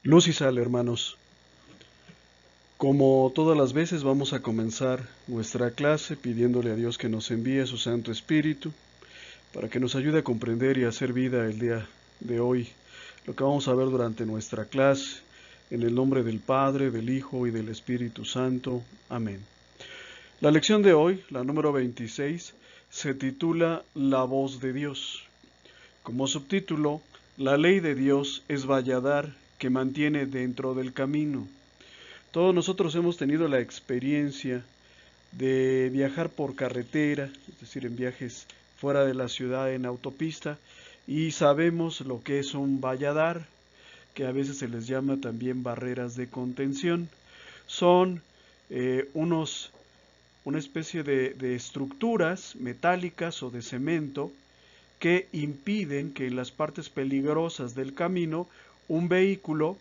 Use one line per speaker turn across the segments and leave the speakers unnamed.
Luz y sal, hermanos. Como todas las veces vamos a comenzar nuestra clase pidiéndole a Dios que nos envíe su Santo Espíritu para que nos ayude a comprender y a hacer vida el día de hoy, lo que vamos a ver durante nuestra clase, en el nombre del Padre, del Hijo y del Espíritu Santo. Amén. La lección de hoy, la número 26, se titula La voz de Dios. Como subtítulo, la ley de Dios es valladar que mantiene dentro del camino. Todos nosotros hemos tenido la experiencia de viajar por carretera, es decir, en viajes fuera de la ciudad en autopista, y sabemos lo que es un valladar, que a veces se les llama también barreras de contención. Son una especie de estructuras metálicas o de cemento que impiden que en las partes peligrosas del camino un vehículo,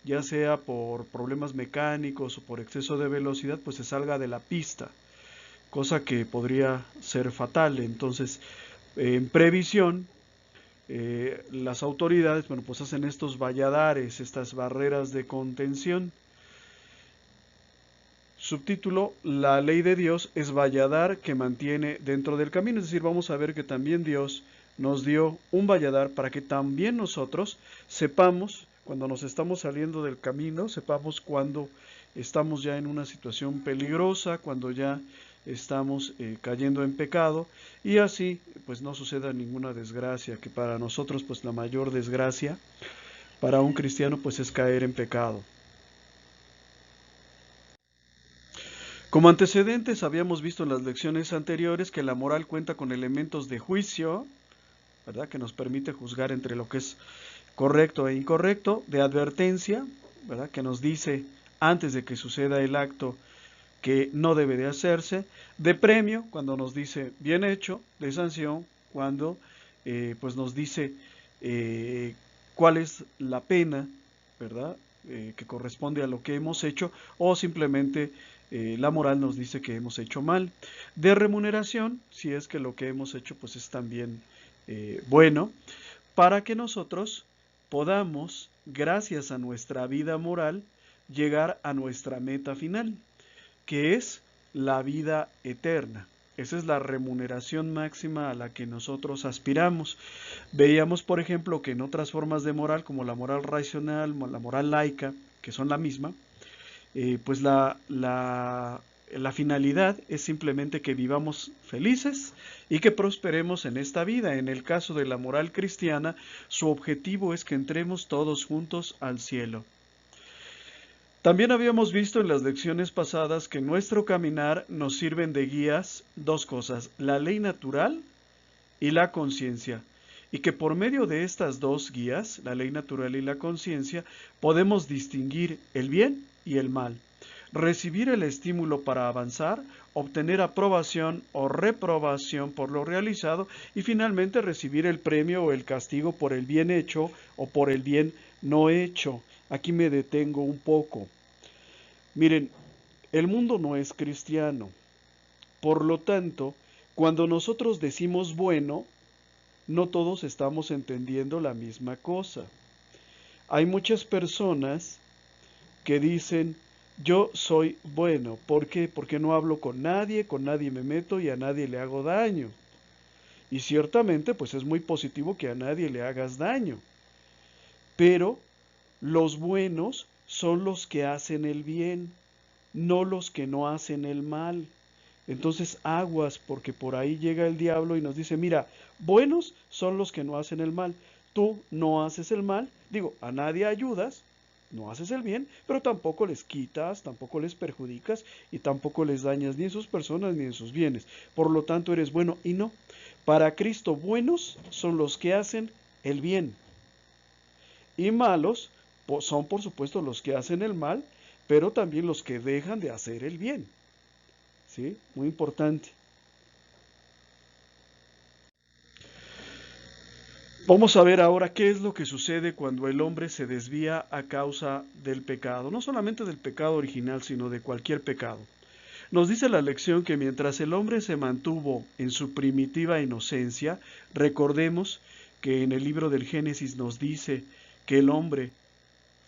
ya sea por problemas mecánicos o por exceso de velocidad, pues se salga de la pista, cosa que podría ser fatal. Entonces, en previsión, las autoridades, bueno, pues hacen estos valladares, estas barreras de contención. Subtítulo, la ley de Dios es valladar que mantiene dentro del camino. Es decir, vamos a ver que también Dios nos dio un valladar para que también nosotros sepamos, cuando nos estamos saliendo del camino, sepamos cuando estamos ya en una situación peligrosa, cuando ya estamos cayendo en pecado, y así pues no suceda ninguna desgracia, que para nosotros pues la mayor desgracia para un cristiano pues es caer en pecado. Como antecedentes, habíamos visto en las lecciones anteriores que la moral cuenta con elementos de juicio, ¿verdad?, que nos permite juzgar entre lo que es correcto e incorrecto, de advertencia, ¿verdad?, que nos dice antes de que suceda el acto que no debe de hacerse, de premio, cuando nos dice bien hecho, de sanción, cuando pues nos dice cuál es la pena, ¿verdad?, que corresponde a lo que hemos hecho, o simplemente la moral nos dice que hemos hecho mal. De remuneración, si es que lo que hemos hecho pues es también bueno, para que nosotros podamos, gracias a nuestra vida moral, llegar a nuestra meta final, que es la vida eterna. Esa es la remuneración máxima a la que nosotros aspiramos. Veíamos, por ejemplo, que en otras formas de moral, como la moral racional, la moral laica, que son la misma, pues la finalidad es simplemente que vivamos felices y que prosperemos en esta vida. En el caso de la moral cristiana, su objetivo es que entremos todos juntos al cielo. También habíamos visto en las lecciones pasadas que en nuestro caminar nos sirven de guías dos cosas, la ley natural y la conciencia, y que por medio de estas dos guías, la ley natural y la conciencia, podemos distinguir el bien y el mal, recibir el estímulo para avanzar, obtener aprobación o reprobación por lo realizado y finalmente recibir el premio o el castigo por el bien hecho o por el bien no hecho. Aquí me detengo un poco. Miren, el mundo no es cristiano. Por lo tanto, cuando nosotros decimos bueno, no todos estamos entendiendo la misma cosa. Hay muchas personas que dicen, yo soy bueno. ¿Por qué? Porque no hablo con nadie me meto y a nadie le hago daño. Y ciertamente, pues es muy positivo que a nadie le hagas daño. Pero los buenos son los que hacen el bien, no los que no hacen el mal. Entonces aguas, porque por ahí llega el diablo y nos dice, mira, buenos son los que no hacen el mal. Tú no haces el mal, digo, a nadie ayudas, no haces el bien, pero tampoco les quitas, tampoco les perjudicas y tampoco les dañas ni en sus personas ni en sus bienes. Por lo tanto, eres bueno y no. Para Cristo, buenos son los que hacen el bien. Y malos son, por supuesto, los que hacen el mal, pero también los que dejan de hacer el bien. ¿Sí? Muy importante. Vamos a ver ahora qué es lo que sucede cuando el hombre se desvía a causa del pecado, no solamente del pecado original, sino de cualquier pecado. Nos dice la lección que mientras el hombre se mantuvo en su primitiva inocencia, recordemos que en el libro del Génesis nos dice que el hombre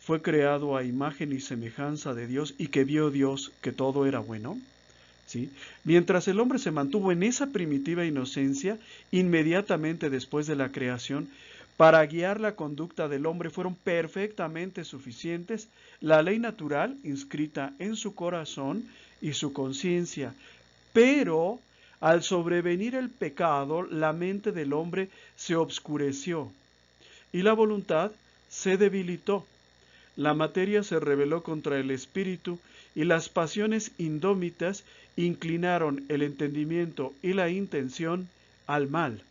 fue creado a imagen y semejanza de Dios y que vio Dios que todo era bueno. ¿Sí? Mientras el hombre se mantuvo en esa primitiva inocencia, inmediatamente después de la creación, para guiar la conducta del hombre fueron perfectamente suficientes la ley natural inscrita en su corazón y su conciencia. Pero al sobrevenir el pecado, la mente del hombre se obscureció y la voluntad se debilitó. La materia se rebeló contra el espíritu y las pasiones indómitas inclinaron el entendimiento y la intención al mal.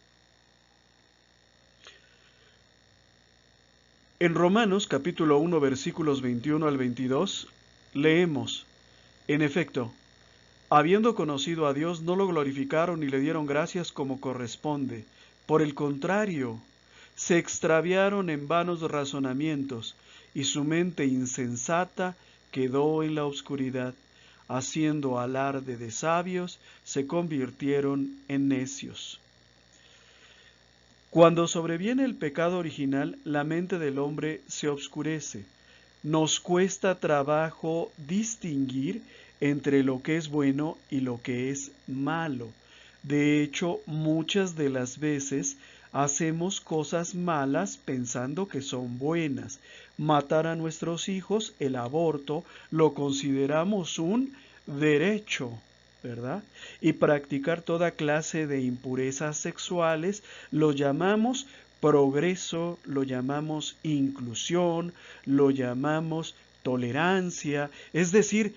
En Romanos capítulo 1 versículos 21 al 22 leemos: en efecto, habiendo conocido a Dios, no lo glorificaron ni le dieron gracias como corresponde. Por el contrario, se extraviaron en vanos razonamientos, y su mente insensata quedó en la oscuridad. Haciendo alarde de sabios, se convirtieron en necios. Cuando sobreviene el pecado original, la mente del hombre se obscurece. Nos cuesta trabajo distinguir entre lo que es bueno y lo que es malo. De hecho, muchas de las veces hacemos cosas malas pensando que son buenas. Matar a nuestros hijos, el aborto, lo consideramos un derecho, ¿verdad? Y practicar toda clase de impurezas sexuales lo llamamos progreso, lo llamamos inclusión, lo llamamos tolerancia. Es decir,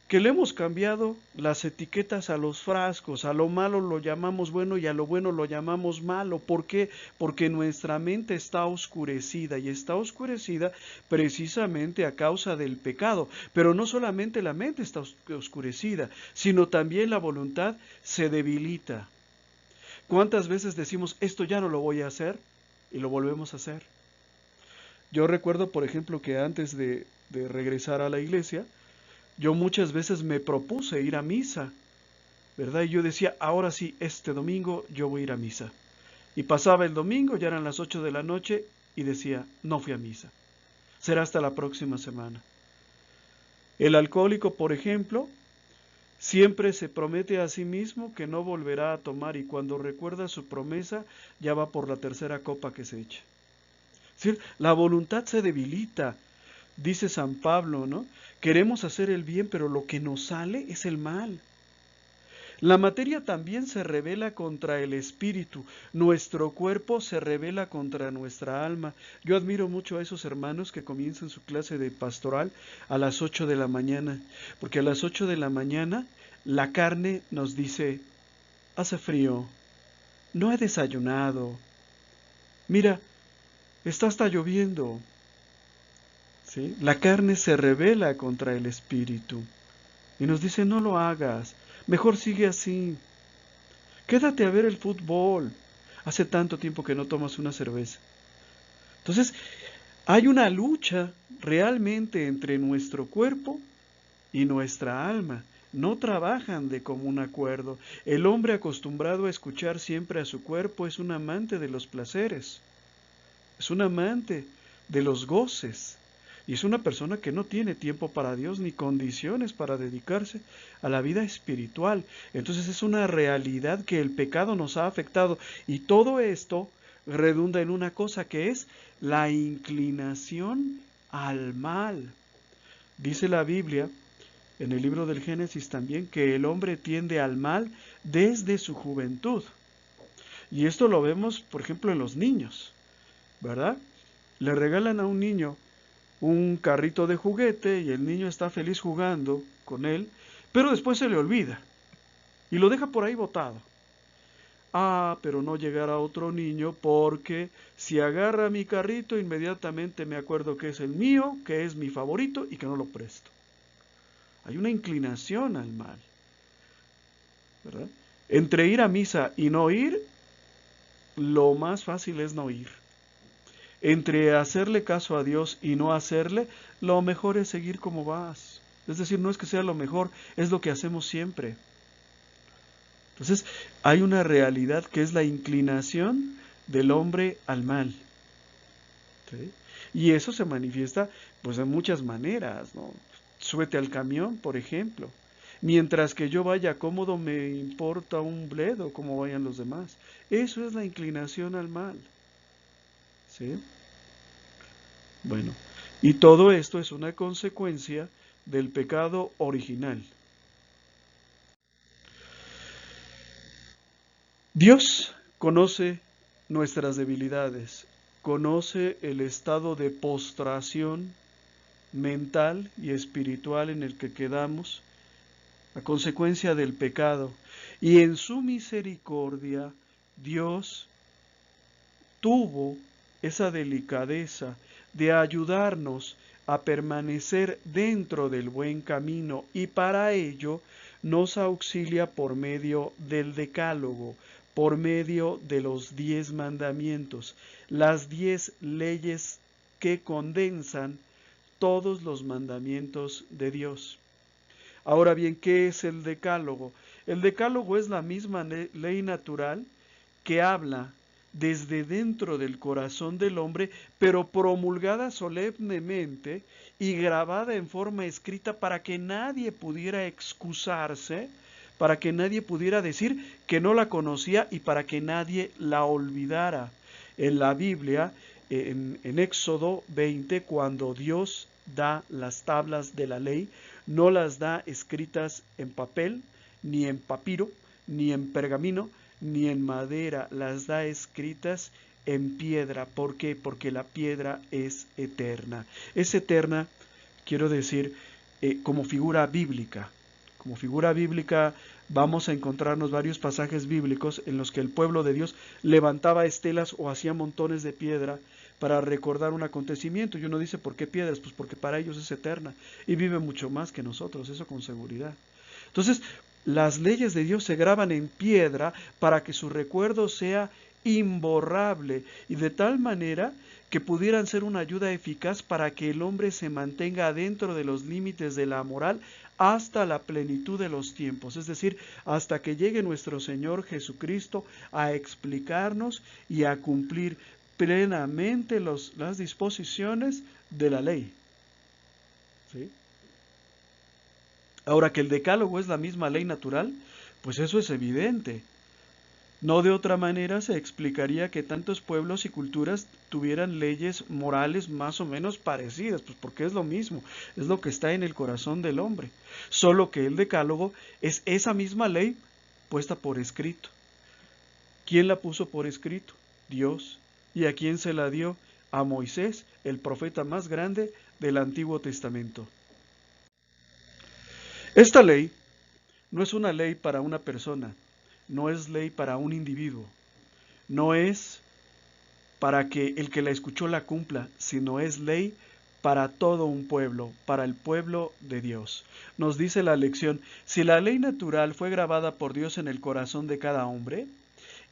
que le hemos cambiado las etiquetas a los frascos, a lo malo lo llamamos bueno y a lo bueno lo llamamos malo. ¿Por qué? Porque nuestra mente está oscurecida y está oscurecida precisamente a causa del pecado. Pero no solamente la mente está oscurecida, sino también la voluntad se debilita. ¿Cuántas veces decimos, esto ya no lo voy a hacer? Y lo volvemos a hacer. Yo recuerdo, por ejemplo, que antes de regresar a la iglesia, yo muchas veces me propuse ir a misa, ¿verdad? Y yo decía, ahora sí, este domingo yo voy a ir a misa. Y pasaba el domingo, ya eran las 8 de la noche, y decía, no fui a misa. Será hasta la próxima semana. El alcohólico, por ejemplo, siempre se promete a sí mismo que no volverá a tomar, y cuando recuerda su promesa, ya va por la tercera copa que se echa. Es decir, la voluntad se debilita. Dice San Pablo, ¿no? Queremos hacer el bien, pero lo que nos sale es el mal. La materia también se rebela contra el espíritu. Nuestro cuerpo se rebela contra nuestra alma. Yo admiro mucho a esos hermanos que comienzan su clase de pastoral a las 8 de la mañana, porque a las 8 de la mañana la carne nos dice, hace frío, no he desayunado, mira, está hasta lloviendo. ¿Sí? La carne se rebela contra el espíritu y nos dice, no lo hagas, mejor sigue así, quédate a ver el fútbol, hace tanto tiempo que no tomas una cerveza. Entonces, hay una lucha realmente entre nuestro cuerpo y nuestra alma. No trabajan de común acuerdo. El hombre acostumbrado a escuchar siempre a su cuerpo es un amante de los placeres, es un amante de los goces. Y es una persona que no tiene tiempo para Dios ni condiciones para dedicarse a la vida espiritual. Entonces es una realidad que el pecado nos ha afectado. Y todo esto redunda en una cosa que es la inclinación al mal. Dice la Biblia, en el libro del Génesis también, que el hombre tiende al mal desde su juventud. Y esto lo vemos, por ejemplo, en los niños, ¿verdad? Le regalan a un niño un carrito de juguete y el niño está feliz jugando con él, pero después se le olvida y lo deja por ahí botado. Ah, pero no llegará otro niño porque si agarra mi carrito inmediatamente me acuerdo que es el mío, que es mi favorito y que no lo presto. Hay una inclinación al mal, ¿verdad? Entre ir a misa y no ir, lo más fácil es no ir. Entre hacerle caso a Dios y no hacerle, lo mejor es seguir como vas. Es decir, no es que sea lo mejor, es lo que hacemos siempre. Entonces, hay una realidad que es la inclinación del hombre al mal. ¿sí? Y eso se manifiesta pues de muchas maneras, ¿no? Súbete al camión, por ejemplo. Mientras que yo vaya cómodo, me importa un bledo cómo vayan los demás. Eso es la inclinación al mal, ¿sí? Bueno, y todo esto es una consecuencia del pecado original. Dios conoce nuestras debilidades, conoce el estado de postración mental y espiritual en el que quedamos a consecuencia del pecado. Y en su misericordia, Dios tuvo esa delicadeza de ayudarnos a permanecer dentro del buen camino y para ello nos auxilia por medio del decálogo, por medio de los 10 mandamientos, las 10 leyes que condensan todos los mandamientos de Dios. Ahora bien, ¿qué es el decálogo? El decálogo es la misma ley natural que habla desde dentro del corazón del hombre, pero promulgada solemnemente y grabada en forma escrita para que nadie pudiera excusarse, para que nadie pudiera decir que no la conocía y para que nadie la olvidara. En la Biblia, en Éxodo 20, cuando Dios da las tablas de la ley, no las da escritas en papel, ni en papiro, ni en pergamino, ni en madera, las da escritas en piedra. ¿Por qué? Porque la piedra es eterna. Es eterna, quiero decir, como figura bíblica. Como figura bíblica vamos a encontrarnos varios pasajes bíblicos en los que el pueblo de Dios levantaba estelas o hacía montones de piedra para recordar un acontecimiento. Y uno dice, ¿por qué piedras? Pues porque para ellos es eterna y vive mucho más que nosotros, eso con seguridad. Entonces, las leyes de Dios se graban en piedra para que su recuerdo sea imborrable y de tal manera que pudieran ser una ayuda eficaz para que el hombre se mantenga dentro de los límites de la moral hasta la plenitud de los tiempos, es decir, hasta que llegue nuestro Señor Jesucristo a explicarnos y a cumplir plenamente las disposiciones de la ley. ¿Sí? Ahora que el decálogo es la misma ley natural, pues eso es evidente. No de otra manera se explicaría que tantos pueblos y culturas tuvieran leyes morales más o menos parecidas, pues porque es lo mismo, es lo que está en el corazón del hombre. Solo que el decálogo es esa misma ley puesta por escrito. ¿Quién la puso por escrito? Dios. ¿Y a quién se la dio? A Moisés, el profeta más grande del Antiguo Testamento. Esta ley no es una ley para una persona, no es ley para un individuo, no es para que el que la escuchó la cumpla, sino es ley para todo un pueblo, para el pueblo de Dios. Nos dice la lección, si la ley natural fue grabada por Dios en el corazón de cada hombre,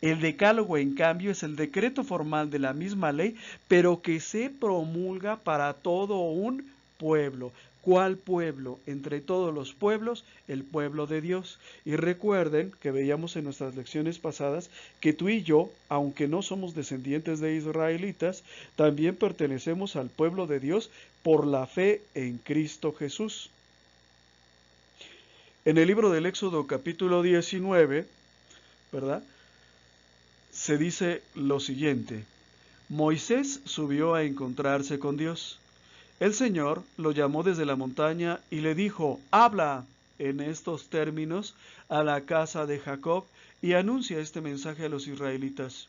el decálogo, en cambio, es el decreto formal de la misma ley, pero que se promulga para todo un pueblo. ¿Cuál pueblo? Entre todos los pueblos, el pueblo de Dios. Y recuerden que veíamos en nuestras lecciones pasadas que tú y yo, aunque no somos descendientes de israelitas, también pertenecemos al pueblo de Dios por la fe en Cristo Jesús. En el libro del Éxodo capítulo 19, ¿verdad? Se dice lo siguiente: Moisés subió a encontrarse con Dios. El Señor lo llamó desde la montaña y le dijo, habla en estos términos a la casa de Jacob y anuncia este mensaje a los israelitas.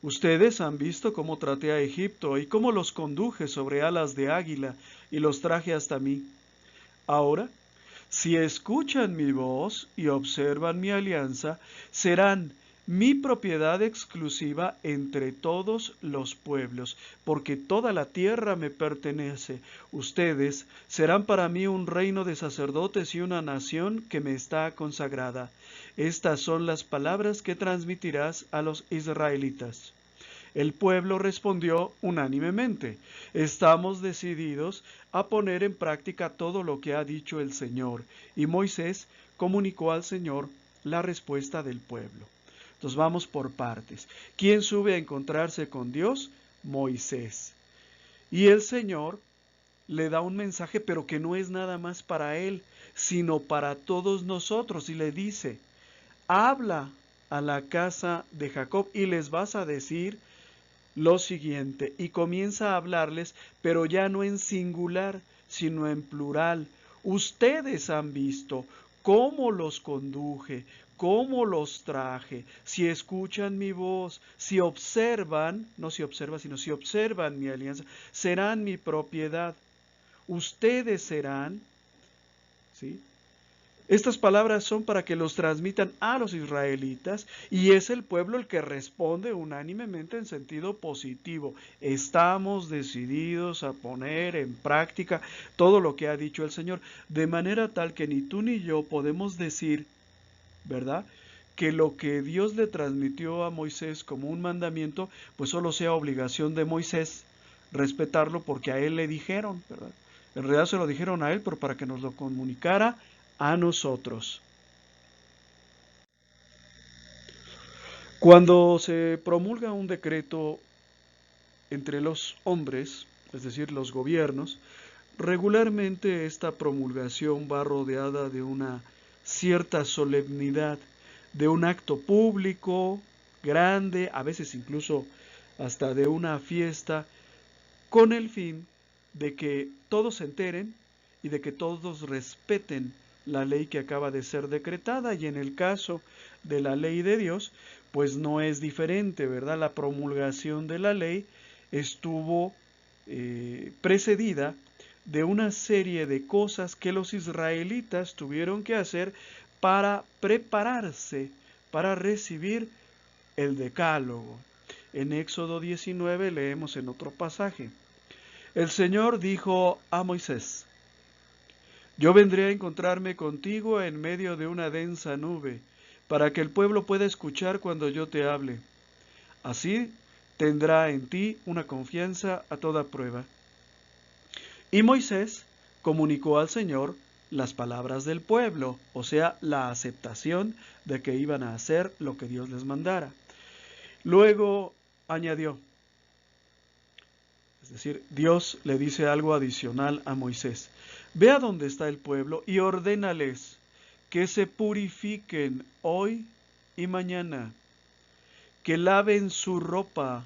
Ustedes han visto cómo traté a Egipto y cómo los conduje sobre alas de águila y los traje hasta mí. Ahora, si escuchan mi voz y observan mi alianza, serán mi propiedad exclusiva entre todos los pueblos, porque toda la tierra me pertenece. Ustedes serán para mí un reino de sacerdotes y una nación que me está consagrada. Estas son las palabras que transmitirás a los israelitas. El pueblo respondió unánimemente, estamos decididos a poner en práctica todo lo que ha dicho el Señor. Y Moisés comunicó al Señor la respuesta del pueblo. Entonces vamos por partes. ¿Quién sube a encontrarse con Dios? Moisés. Y el Señor le da un mensaje, pero que no es nada más para él, sino para todos nosotros. Y le dice, habla a la casa de Jacob y les vas a decir lo siguiente. Y comienza a hablarles, pero ya no en singular, sino en plural. Ustedes han visto cómo los conduje, cómo los traje. Si escuchan mi voz, si observan, no si observan, sino si observan mi alianza, serán mi propiedad. Ustedes serán, ¿sí? Estas palabras son para que los transmitan a los israelitas y es el pueblo el que responde unánimemente en sentido positivo. Estamos decididos a poner en práctica todo lo que ha dicho el Señor, de manera tal que ni tú ni yo podemos decir, ¿verdad?, que lo que Dios le transmitió a Moisés como un mandamiento, pues solo sea obligación de Moisés respetarlo porque a él le dijeron, ¿verdad? En realidad se lo dijeron a él, pero para que nos lo comunicara a nosotros. Cuando se promulga un decreto entre los hombres, es decir, los gobiernos, regularmente esta promulgación va rodeada de una cierta solemnidad, de un acto público, grande, a veces incluso hasta de una fiesta, con el fin de que todos se enteren y de que todos respeten la ley que acaba de ser decretada. Y en el caso de la ley de Dios, pues no es diferente, ¿verdad? La promulgación de la ley estuvo precedida de una serie de cosas que los israelitas tuvieron que hacer para prepararse para recibir el decálogo. En Éxodo 19 leemos en otro pasaje: el Señor dijo a Moisés, yo vendré a encontrarme contigo en medio de una densa nube, para que el pueblo pueda escuchar cuando yo te hable. Así tendrá en ti una confianza a toda prueba. Y Moisés comunicó al Señor las palabras del pueblo, o sea, la aceptación de que iban a hacer lo que Dios les mandara. Luego añadió, es decir, Dios le dice algo adicional a Moisés. Ve a donde está el pueblo y ordénales que se purifiquen hoy y mañana, que laven su ropa.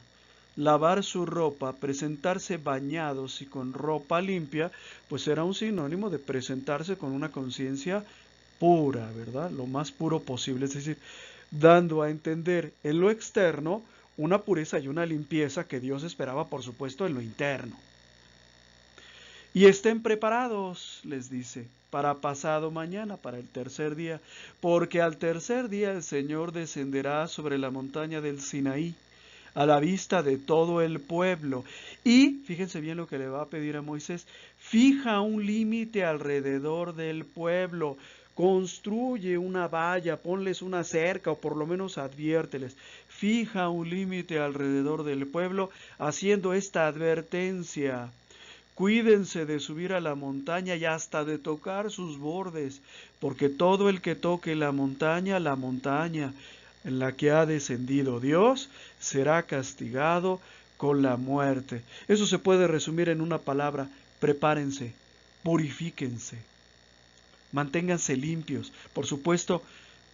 Lavar su ropa, presentarse bañados y con ropa limpia, pues era un sinónimo de presentarse con una conciencia pura, ¿verdad? Lo más puro posible, es decir, dando a entender en lo externo una pureza y una limpieza que Dios esperaba, por supuesto, en lo interno. Y estén preparados, les dice, para pasado mañana, para el tercer día, porque al tercer día el Señor descenderá sobre la montaña del Sinaí, a la vista de todo el pueblo. Y, fíjense bien lo que le va a pedir a Moisés, fija un límite alrededor del pueblo, construye una valla, ponles una cerca o por lo menos adviérteles, fija un límite alrededor del pueblo haciendo esta advertencia. Cuídense de subir a la montaña y hasta de tocar sus bordes, porque todo el que toque la montaña en la que ha descendido Dios, será castigado con la muerte. Eso se puede resumir en una palabra: prepárense, purifíquense, manténganse limpios. Por supuesto,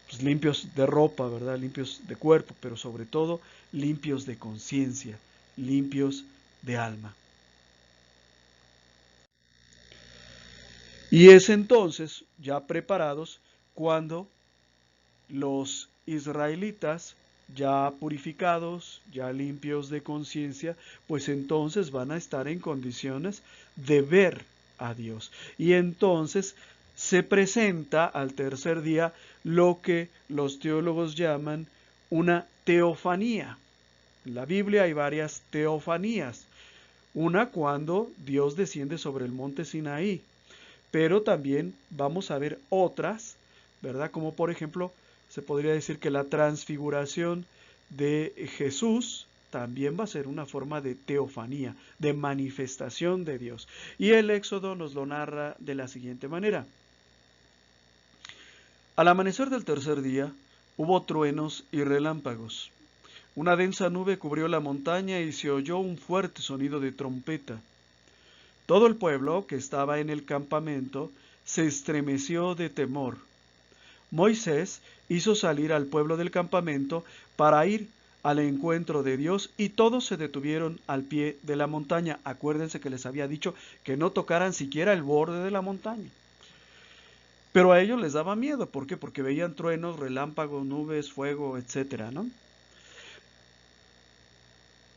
pues limpios de ropa, ¿verdad? Limpios de cuerpo, pero sobre todo limpios de conciencia, limpios de alma. Y es entonces, ya preparados, cuando los israelitas, ya purificados, ya limpios de conciencia, pues entonces van a estar en condiciones de ver a Dios. Y entonces se presenta al tercer día lo que los teólogos llaman una teofanía. En la Biblia hay varias teofanías. Una cuando Dios desciende sobre el monte Sinaí, pero también vamos a ver otras, ¿verdad? Como por ejemplo, se podría decir que la transfiguración de Jesús también va a ser una forma de teofanía, de manifestación de Dios. Y el Éxodo nos lo narra de la siguiente manera. Al amanecer del tercer día, hubo truenos y relámpagos. Una densa nube cubrió la montaña y se oyó un fuerte sonido de trompeta. Todo el pueblo que estaba en el campamento se estremeció de temor. Moisés hizo salir al pueblo del campamento para ir al encuentro de Dios y todos se detuvieron al pie de la montaña. Acuérdense que les había dicho que no tocaran siquiera el borde de la montaña. Pero a ellos les daba miedo. ¿Por qué? Porque veían truenos, relámpagos, nubes, fuego, etcétera, ¿no?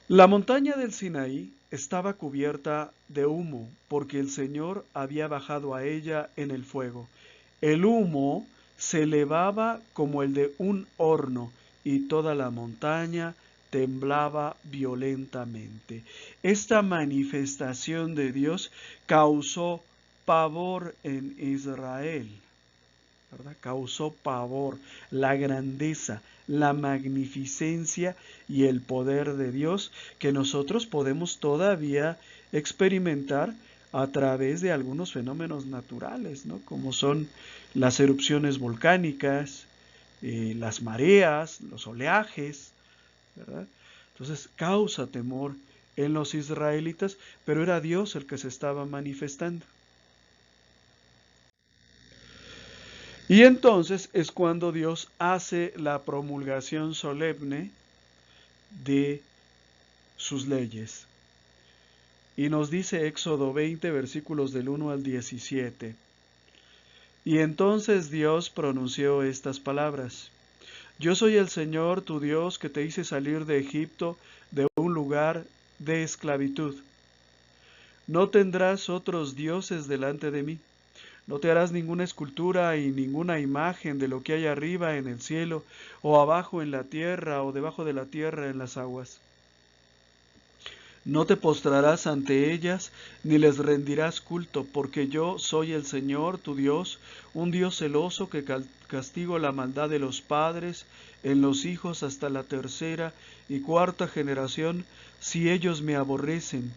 La montaña del Sinaí estaba cubierta de humo, porque el Señor había bajado a ella en el fuego. El humo se elevaba como el de un horno, y toda la montaña temblaba violentamente. Esta manifestación de Dios causó pavor en Israel, ¿verdad? Causó pavor, la grandeza, la magnificencia y el poder de Dios que nosotros podemos todavía experimentar a través de algunos fenómenos naturales, ¿no? Como son las erupciones volcánicas, las mareas, los oleajes, ¿verdad? Entonces causa temor en los israelitas, pero era Dios el que se estaba manifestando. Y entonces es cuando Dios hace la promulgación solemne de sus leyes. Y nos dice Éxodo 20, versículos del 1 al 17. Y entonces Dios pronunció estas palabras. Yo soy el Señor tu Dios que te hice salir de Egipto, de un lugar de esclavitud. No tendrás otros dioses delante de mí. No te harás ninguna escultura y ninguna imagen de lo que hay arriba en el cielo, o abajo en la tierra, o debajo de la tierra en las aguas. No te postrarás ante ellas, ni les rendirás culto, porque yo soy el Señor, tu Dios, un Dios celoso que castigo la maldad de los padres en los hijos hasta la tercera y cuarta generación, si ellos me aborrecen.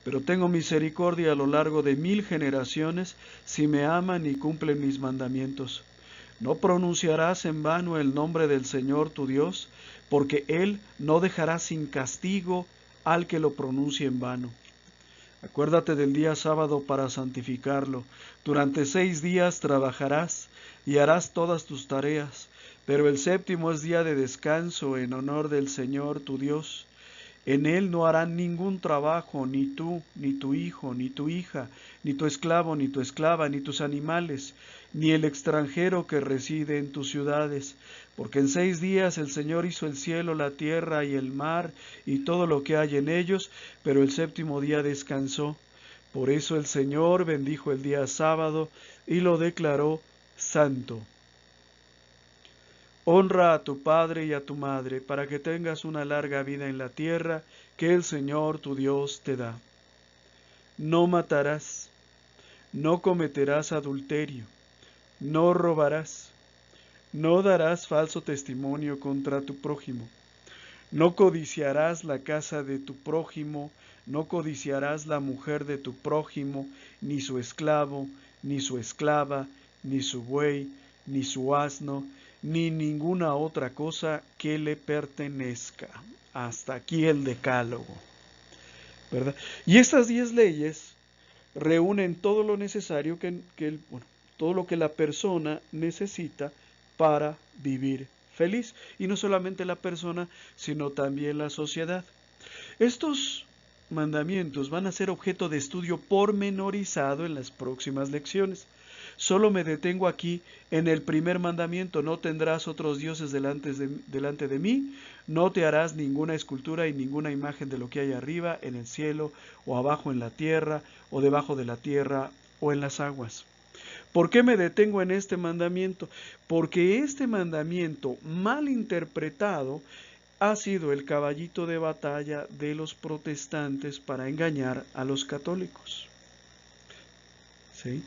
Pero tengo misericordia a lo largo de 1000 generaciones, si me aman y cumplen mis mandamientos. No pronunciarás en vano el nombre del Señor tu Dios, porque Él no dejará sin castigo al que lo pronuncie en vano. Acuérdate del día sábado para santificarlo. Durante 6 días trabajarás y harás todas tus tareas, pero el séptimo es día de descanso en honor del Señor tu Dios. En él no harán ningún trabajo, ni tú, ni tu hijo, ni tu hija, ni tu esclavo, ni tu esclava, ni tus animales, ni el extranjero que reside en tus ciudades. Porque en 6 días el Señor hizo el cielo, la tierra y el mar, y todo lo que hay en ellos, pero el séptimo día descansó. Por eso el Señor bendijo el día sábado y lo declaró santo. Honra a tu padre y a tu madre, para que tengas una larga vida en la tierra que el Señor tu Dios te da. No matarás, no cometerás adulterio, no robarás, no darás falso testimonio contra tu prójimo, no codiciarás la casa de tu prójimo, no codiciarás la mujer de tu prójimo, ni su esclavo, ni su esclava, ni su buey, ni su asno, ni ninguna otra cosa que le pertenezca. Hasta aquí el decálogo, ¿verdad? Y estas 10 leyes reúnen todo lo necesario todo lo que la persona necesita para vivir feliz. Y no solamente la persona, sino también la sociedad. Estos mandamientos van a ser objeto de estudio pormenorizado en las próximas lecciones. Solo me detengo aquí en el primer mandamiento: no tendrás otros dioses delante de mí, no te harás ninguna escultura y ninguna imagen de lo que hay arriba en el cielo, o abajo en la tierra, o debajo de la tierra, o en las aguas. ¿Por qué me detengo en este mandamiento? Porque este mandamiento mal interpretado ha sido el caballito de batalla de los protestantes para engañar a los católicos. ¿Sí?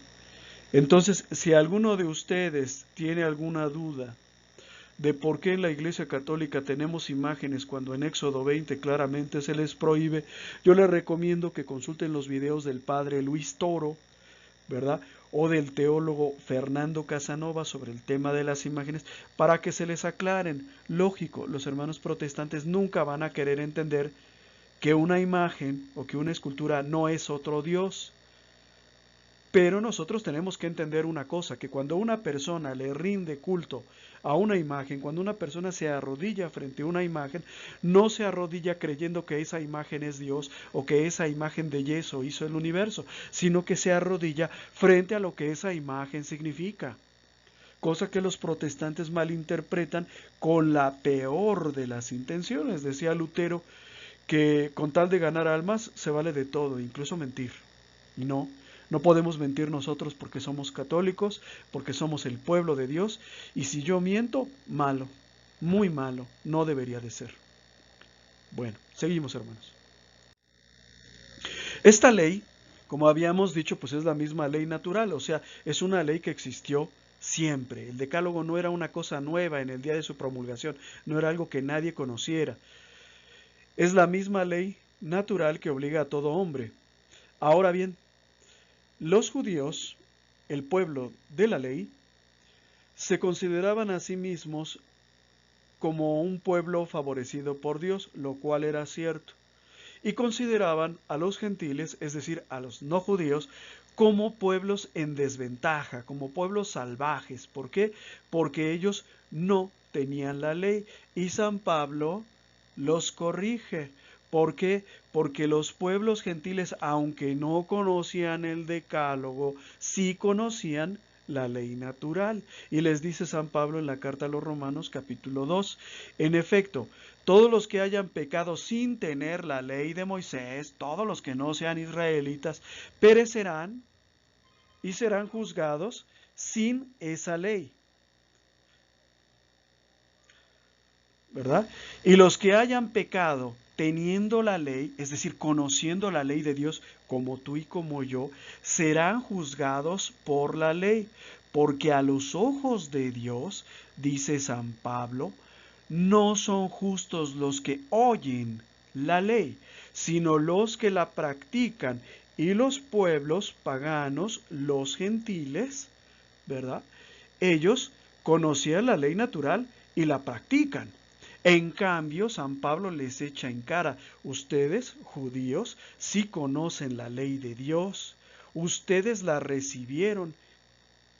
Entonces, si alguno de ustedes tiene alguna duda de por qué en la Iglesia Católica tenemos imágenes cuando en Éxodo 20 claramente se les prohíbe, yo les recomiendo que consulten los videos del padre Luis Toro, ¿verdad? O del teólogo Fernando Casanova sobre el tema de las imágenes, para que se les aclaren. Lógico, los hermanos protestantes nunca van a querer entender que una imagen o que una escultura no es otro Dios, Pero nosotros tenemos que entender una cosa, que cuando una persona le rinde culto a una imagen, cuando una persona se arrodilla frente a una imagen, no se arrodilla creyendo que esa imagen es Dios o que esa imagen de yeso hizo el universo, sino que se arrodilla frente a lo que esa imagen significa. Cosa que los protestantes malinterpretan con la peor de las intenciones. Decía Lutero que con tal de ganar almas se vale de todo, incluso mentir. No, no podemos mentir nosotros porque somos católicos, porque somos el pueblo de Dios, y si yo miento, malo, muy malo, no debería de ser. Bueno, seguimos, hermanos. Esta ley, como habíamos dicho, pues es la misma ley natural, o sea, es una ley que existió siempre. El decálogo no era una cosa nueva en el día de su promulgación, no era algo que nadie conociera. Es la misma ley natural que obliga a todo hombre. Ahora bien, los judíos, el pueblo de la ley, se consideraban a sí mismos como un pueblo favorecido por Dios, lo cual era cierto, y consideraban a los gentiles, es decir, a los no judíos, como pueblos en desventaja, como pueblos salvajes. ¿Por qué? Porque ellos no tenían la ley, y San Pablo los corrige. ¿Por qué? Porque los pueblos gentiles, aunque no conocían el decálogo, sí conocían la ley natural. Y les dice San Pablo en la carta a los Romanos capítulo 2, en efecto, todos los que hayan pecado sin tener la ley de Moisés, todos los que no sean israelitas, perecerán y serán juzgados sin esa ley. ¿Verdad? Y los que hayan pecado teniendo la ley, es decir, conociendo la ley de Dios como tú y como yo, serán juzgados por la ley, porque a los ojos de Dios, dice San Pablo, no son justos los que oyen la ley, sino los que la practican, y los pueblos paganos, los gentiles, ¿verdad? Ellos conocían la ley natural y la practican. En cambio, San Pablo les echa en cara, ustedes, judíos, sí conocen la ley de Dios, ustedes la recibieron,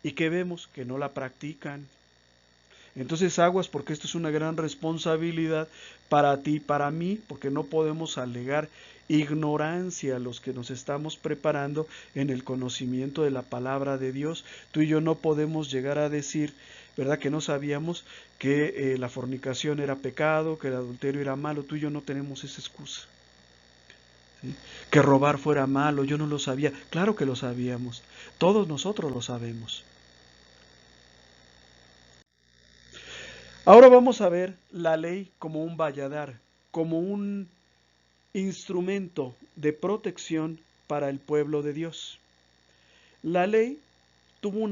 y ¿qué vemos? Que no la practican. Entonces aguas, porque esto es una gran responsabilidad para ti y para mí, porque no podemos alegar ignorancia a los que nos estamos preparando en el conocimiento de la palabra de Dios. Tú y yo no podemos llegar a decir, ¿verdad?, que no sabíamos que la fornicación era pecado, que el adulterio era malo. Tú y yo no tenemos esa excusa. ¿Sí? Que robar fuera malo, yo no lo sabía. Claro que lo sabíamos. Todos nosotros lo sabemos. Ahora vamos a ver la ley como un valladar, como un instrumento de protección para el pueblo de Dios. La ley tuvo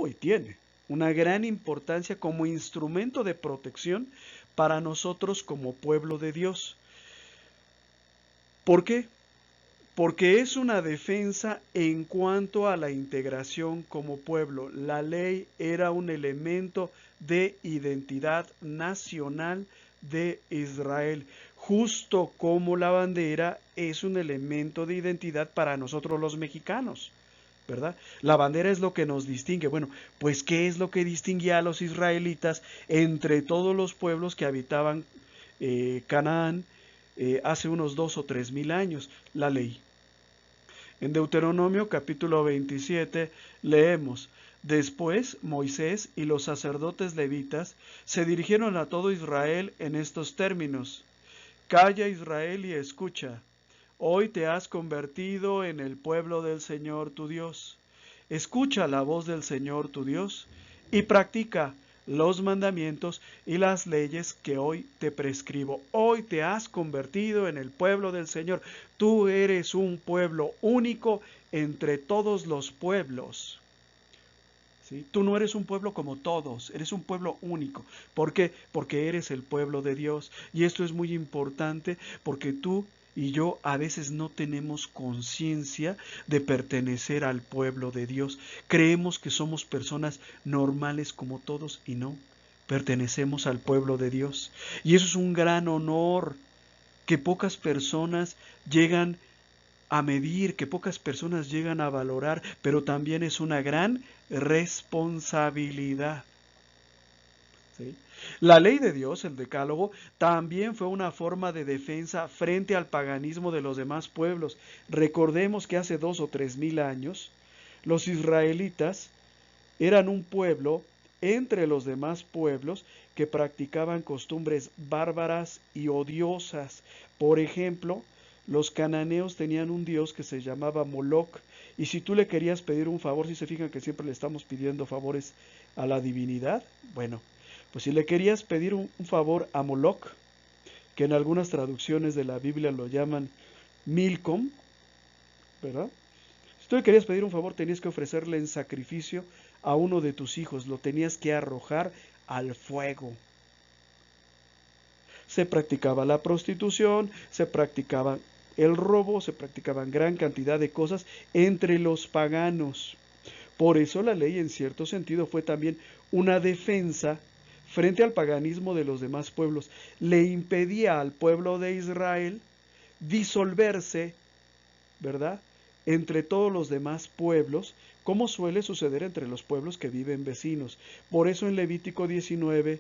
y tiene una gran importancia como instrumento de protección para nosotros como pueblo de Dios. ¿Por qué? Porque es una defensa en cuanto a la integración como pueblo. La ley era un elemento de identidad nacional de Israel, justo como la bandera es un elemento de identidad para nosotros los mexicanos, ¿verdad? La bandera es lo que nos distingue. Bueno, pues ¿qué es lo que distinguía a los israelitas entre todos los pueblos que habitaban Canaán hace unos 2 o 3 mil años? La ley. En Deuteronomio capítulo 27 leemos, después Moisés y los sacerdotes levitas se dirigieron a todo Israel en estos términos, calla Israel y escucha, hoy te has convertido en el pueblo del Señor tu Dios, escucha la voz del Señor tu Dios y practica los mandamientos y las leyes que hoy te prescribo. Hoy te has convertido en el pueblo del Señor. Tú eres un pueblo único entre todos los pueblos. ¿Sí? Tú no eres un pueblo como todos, eres un pueblo único. ¿Por qué? Porque eres el pueblo de Dios. Y esto es muy importante porque tú y yo a veces no tenemos conciencia de pertenecer al pueblo de Dios. Creemos que somos personas normales como todos y no. Pertenecemos al pueblo de Dios. Y eso es un gran honor que pocas personas llegan a medir, que pocas personas llegan a valorar, pero también es una gran responsabilidad. ¿Sí? La ley de Dios, el Decálogo, también fue una forma de defensa frente al paganismo de los demás pueblos. Recordemos que hace 2 o 3 mil años, los israelitas eran un pueblo entre los demás pueblos que practicaban costumbres bárbaras y odiosas. Por ejemplo, los cananeos tenían un dios que se llamaba Moloc, y si tú le querías pedir un favor, si se fijan que siempre le estamos pidiendo favores a la divinidad, bueno, pues si le querías pedir un favor a Moloc, que en algunas traducciones de la Biblia lo llaman Milcom, ¿verdad? Si tú le querías pedir un favor, tenías que ofrecerle en sacrificio a uno de tus hijos, lo tenías que arrojar al fuego. Se practicaba la prostitución, se practicaba el robo, se practicaban gran cantidad de cosas entre los paganos. Por eso la ley, en cierto sentido, fue también una defensa frente al paganismo de los demás pueblos. Le impedía al pueblo de Israel disolverse, ¿verdad?, entre todos los demás pueblos, como suele suceder entre los pueblos que viven vecinos. Por eso en Levítico 19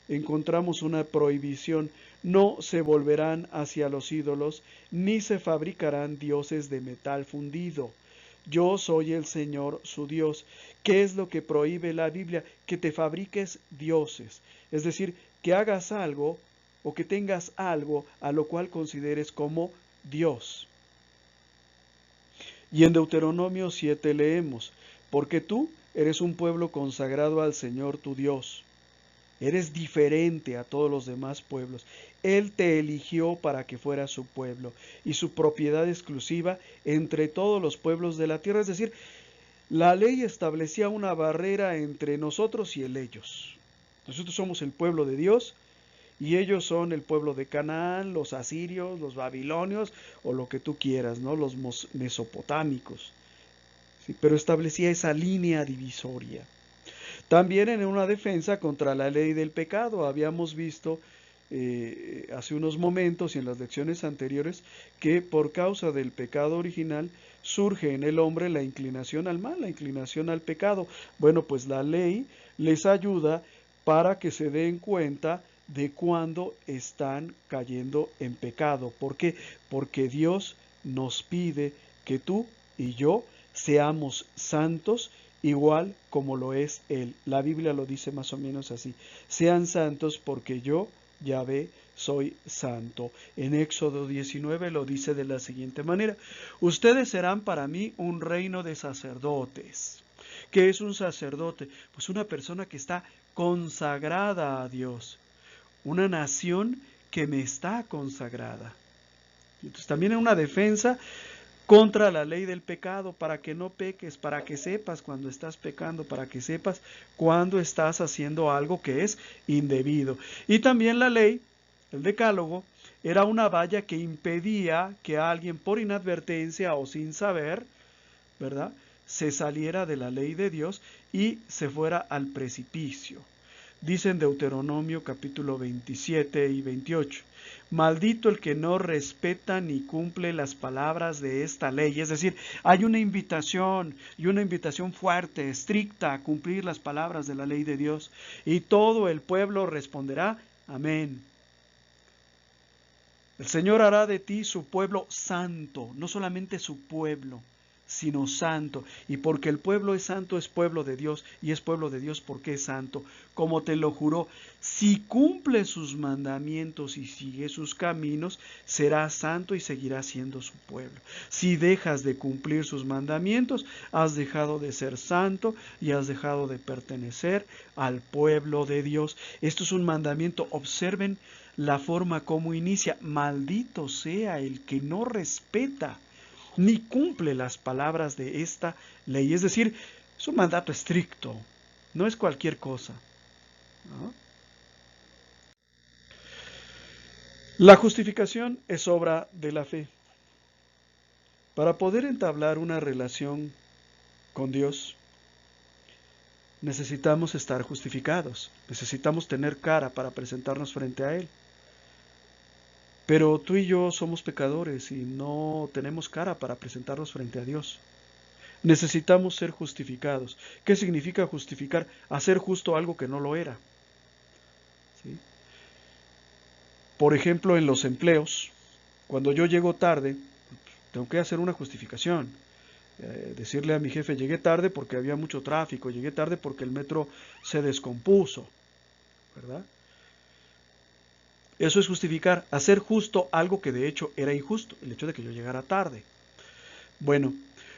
encontramos una prohibición: no se volverán hacia los ídolos, ni se fabricarán dioses de metal fundido. Yo soy el Señor su Dios. ¿Qué es lo que prohíbe la Biblia? Que te fabriques dioses, es decir, que hagas algo o que tengas algo a lo cual consideres como Dios. Y en Deuteronomio 7 leemos: porque tú eres un pueblo consagrado al Señor tu Dios. Eres diferente a todos los demás pueblos. Él te eligió para que fueras su pueblo y su propiedad exclusiva entre todos los pueblos de la tierra. Es decir, la ley establecía una barrera entre nosotros y ellos. Nosotros somos el pueblo de Dios y ellos son el pueblo de Canaán, los asirios, los babilonios o lo que tú quieras, ¿no?, los mesopotámicos. ¿Sí? Pero establecía esa línea divisoria. También en una defensa contra la ley del pecado. Habíamos visto hace unos momentos y en las lecciones anteriores que por causa del pecado original surge en el hombre la inclinación al mal, la inclinación al pecado. Bueno, pues la ley les ayuda para que se den cuenta de cuando están cayendo en pecado. ¿Por qué? Porque Dios nos pide que tú y yo seamos santos igual como lo es Él. La Biblia lo dice más o menos así: sean santos porque yo, Yahvé, soy santo. En Éxodo 19 lo dice de la siguiente manera: ustedes serán para mí un reino de sacerdotes. ¿Qué es un sacerdote? Pues una persona que está consagrada a Dios, una nación que me está consagrada. Entonces también en una defensa contra la ley del pecado, para que no peques, para que sepas cuando estás pecando, para que sepas cuando estás haciendo algo que es indebido. Y también la ley, el decálogo, era una valla que impedía que alguien por inadvertencia o sin saber, ¿verdad?, se saliera de la ley de Dios y se fuera al precipicio. Dice en Deuteronomio capítulo 27 y 28, maldito el que no respeta ni cumple las palabras de esta ley. Es decir, hay una invitación, y una invitación fuerte, estricta, a cumplir las palabras de la ley de Dios. Y todo el pueblo responderá, amén. El Señor hará de ti su pueblo santo, no solamente su pueblo, sino santo. Y porque el pueblo es santo, es pueblo de Dios, y es pueblo de Dios porque es santo, como te lo juró. Si cumple sus mandamientos y sigue sus caminos, será santo y seguirá siendo su pueblo. Si dejas de cumplir sus mandamientos, has dejado de ser santo y has dejado de pertenecer al pueblo de Dios. Esto es un mandamiento. Observen la forma como inicia: maldito sea el que no respeta ni cumple las palabras de esta ley. Es decir, es un mandato estricto, no es cualquier cosa, ¿no? La justificación es obra de la fe. Para poder entablar una relación con Dios, necesitamos estar justificados, necesitamos tener cara para presentarnos frente a Él. Pero tú y yo somos pecadores y no tenemos cara para presentarnos frente a Dios. Necesitamos ser justificados. ¿Qué significa justificar? Hacer justo algo que no lo era. ¿Sí? Por ejemplo, en los empleos, cuando yo llego tarde, tengo que hacer una justificación. Decirle a mi jefe, llegué tarde porque había mucho tráfico, llegué tarde porque el metro se descompuso, ¿verdad? Eso es justificar, hacer justo algo que de hecho era injusto, el hecho de que yo llegara tarde. Bueno,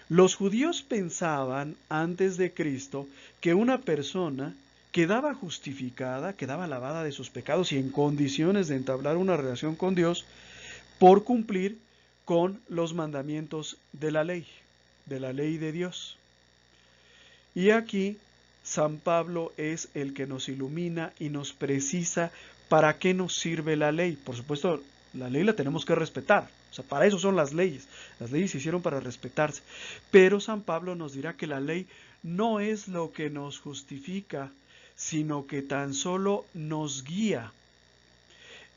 los judíos pensaban antes de Cristo que una persona quedaba justificada, quedaba lavada de sus pecados y en condiciones de entablar una relación con Dios por cumplir con los mandamientos de la ley de Dios. Y aquí San Pablo es el que nos ilumina y nos precisa para qué nos sirve la ley. Por supuesto, la ley la tenemos que respetar. O sea, para eso son las leyes. Las leyes se hicieron para respetarse. Pero San Pablo nos dirá que la ley no es lo que nos justifica, sino que tan solo nos guía.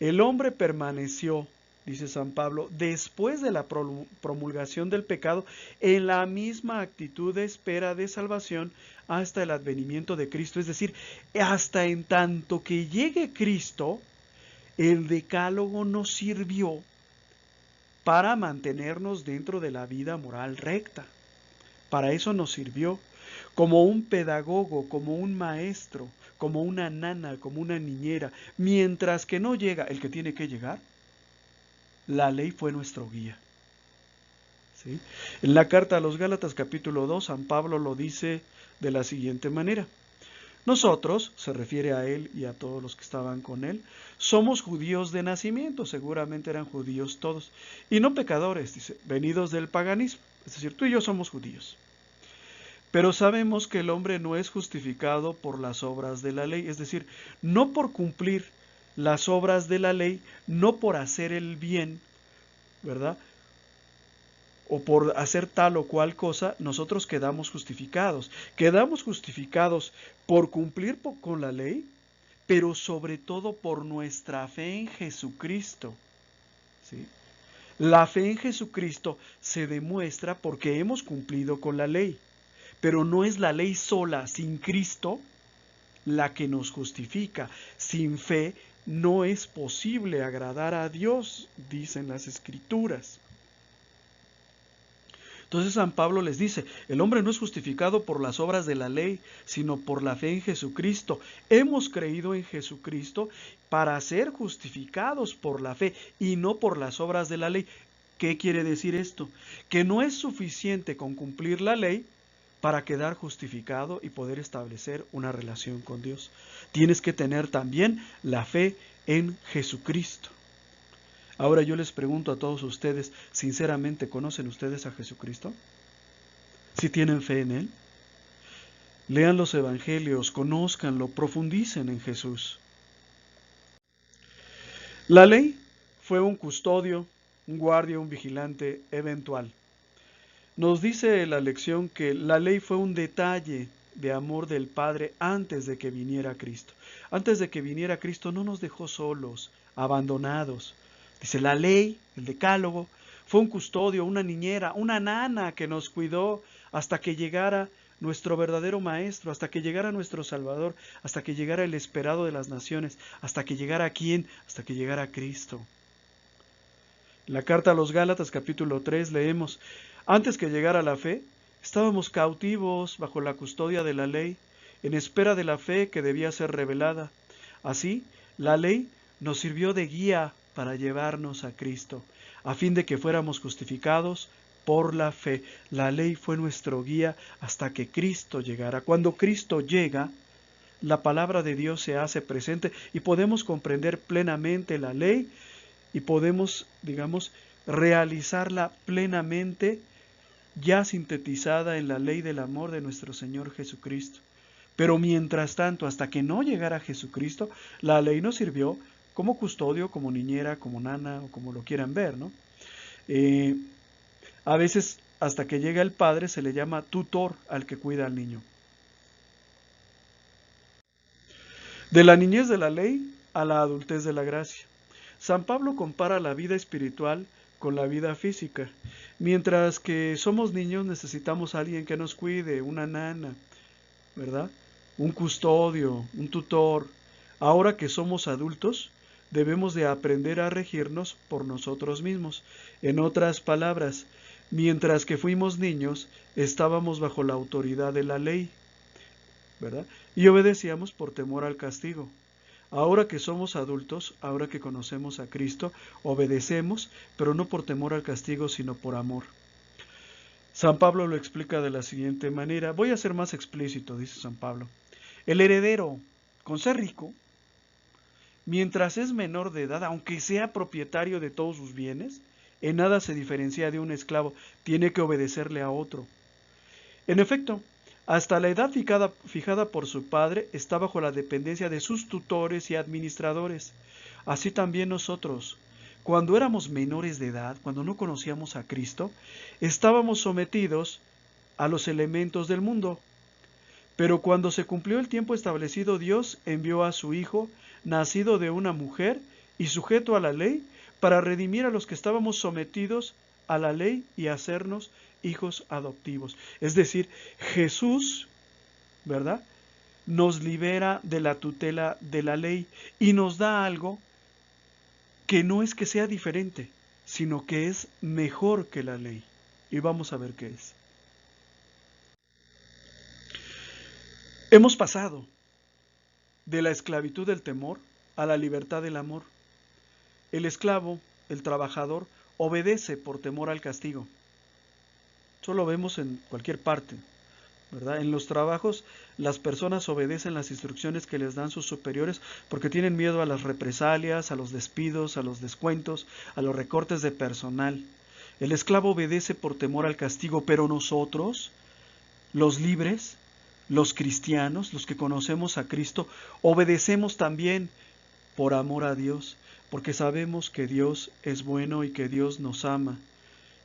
El hombre permaneció, dice San Pablo, después de la promulgación del pecado, en la misma actitud de espera de salvación hasta el advenimiento de Cristo. Es decir, hasta en tanto que llegue Cristo, el decálogo nos sirvió para mantenernos dentro de la vida moral recta. Para eso nos sirvió como un pedagogo, como un maestro, como una nana, como una niñera. Mientras que no llega el que tiene que llegar, la ley fue nuestro guía. ¿Sí? En la carta a los Gálatas capítulo 2, San Pablo lo dice de la siguiente manera. Nosotros, se refiere a él y a todos los que estaban con él, somos judíos de nacimiento, seguramente eran judíos todos, y no pecadores, dice, venidos del paganismo. Es decir, tú y yo somos judíos. Pero sabemos que el hombre no es justificado por las obras de la ley, es decir, no por cumplir las obras de la ley, no por hacer el bien, ¿verdad? O por hacer tal o cual cosa, nosotros quedamos justificados. Quedamos justificados por cumplir con la ley, pero sobre todo por nuestra fe en Jesucristo. ¿Sí? La fe en Jesucristo se demuestra porque hemos cumplido con la ley. Pero no es la ley sola, sin Cristo, la que nos justifica. Sin fe no es posible agradar a Dios, dicen las Escrituras. Entonces San Pablo les dice, el hombre no es justificado por las obras de la ley, sino por la fe en Jesucristo. Hemos creído en Jesucristo para ser justificados por la fe y no por las obras de la ley. ¿Qué quiere decir esto? Que no es suficiente con cumplir la ley para quedar justificado y poder establecer una relación con Dios. Tienes que tener también la fe en Jesucristo. Ahora yo les pregunto a todos ustedes, sinceramente, ¿conocen ustedes a Jesucristo? ¿Si tienen fe en Él? Lean los evangelios, conózcanlo, profundicen en Jesús. La ley fue un custodio, un guardia, un vigilante eventual. Nos dice la lección que la ley fue un detalle de amor del Padre antes de que viniera Cristo. Antes de que viniera Cristo no nos dejó solos, abandonados. Dice, la ley, el decálogo, fue un custodio, una niñera, una nana que nos cuidó hasta que llegara nuestro verdadero Maestro, hasta que llegara nuestro Salvador, hasta que llegara el esperado de las naciones, hasta que llegara ¿quién? Hasta que llegara Cristo. En la carta a los Gálatas, capítulo 3, leemos, antes que llegara la fe, estábamos cautivos bajo la custodia de la ley, en espera de la fe que debía ser revelada. Así, la ley nos sirvió de guía para llevarnos a Cristo, a fin de que fuéramos justificados por la fe. La ley fue nuestro guía hasta que Cristo llegara. Cuando Cristo llega, la palabra de Dios se hace presente y podemos comprender plenamente la ley y podemos, digamos, realizarla plenamente ya sintetizada en la ley del amor de nuestro Señor Jesucristo. Pero mientras tanto, hasta que no llegara Jesucristo, la ley nos sirvió como custodio, como niñera, como nana, o como lo quieran ver, ¿no? A veces, hasta que llega el padre, se le llama tutor al que cuida al niño. De la niñez de la ley a la adultez de la gracia. San Pablo compara la vida espiritual con la vida física. Mientras que somos niños necesitamos a alguien que nos cuide, una nana, ¿verdad? Un custodio, un tutor. Ahora que somos adultos, debemos de aprender a regirnos por nosotros mismos. En otras palabras, mientras que fuimos niños, estábamos bajo la autoridad de la ley, ¿verdad? Y obedecíamos por temor al castigo. Ahora que somos adultos, ahora que conocemos a Cristo, obedecemos, pero no por temor al castigo, sino por amor. San Pablo lo explica de la siguiente manera. Voy a ser más explícito, dice San Pablo. El heredero, con ser rico, mientras es menor de edad, aunque sea propietario de todos sus bienes, en nada se diferencia de un esclavo, tiene que obedecerle a otro. En efecto, hasta la edad fijada por su padre está bajo la dependencia de sus tutores y administradores. Así también nosotros, cuando éramos menores de edad, cuando no conocíamos a Cristo, estábamos sometidos a los elementos del mundo. Pero cuando se cumplió el tiempo establecido, Dios envió a su Hijo, nacido de una mujer y sujeto a la ley, para redimir a los que estábamos sometidos a la ley y hacernos hijos adoptivos. Es decir, Jesús, ¿verdad?, nos libera de la tutela de la ley y nos da algo que no es que sea diferente, sino que es mejor que la ley. Y vamos a ver qué es. Hemos pasado de la esclavitud del temor a la libertad del amor. El esclavo, el trabajador, obedece por temor al castigo. Eso lo vemos en cualquier parte, ¿verdad? En los trabajos, las personas obedecen las instrucciones que les dan sus superiores porque tienen miedo a las represalias, a los despidos, a los descuentos, a los recortes de personal. El esclavo obedece por temor al castigo, pero nosotros, los libres, los cristianos, los que conocemos a Cristo, obedecemos también por amor a Dios, porque sabemos que Dios es bueno y que Dios nos ama,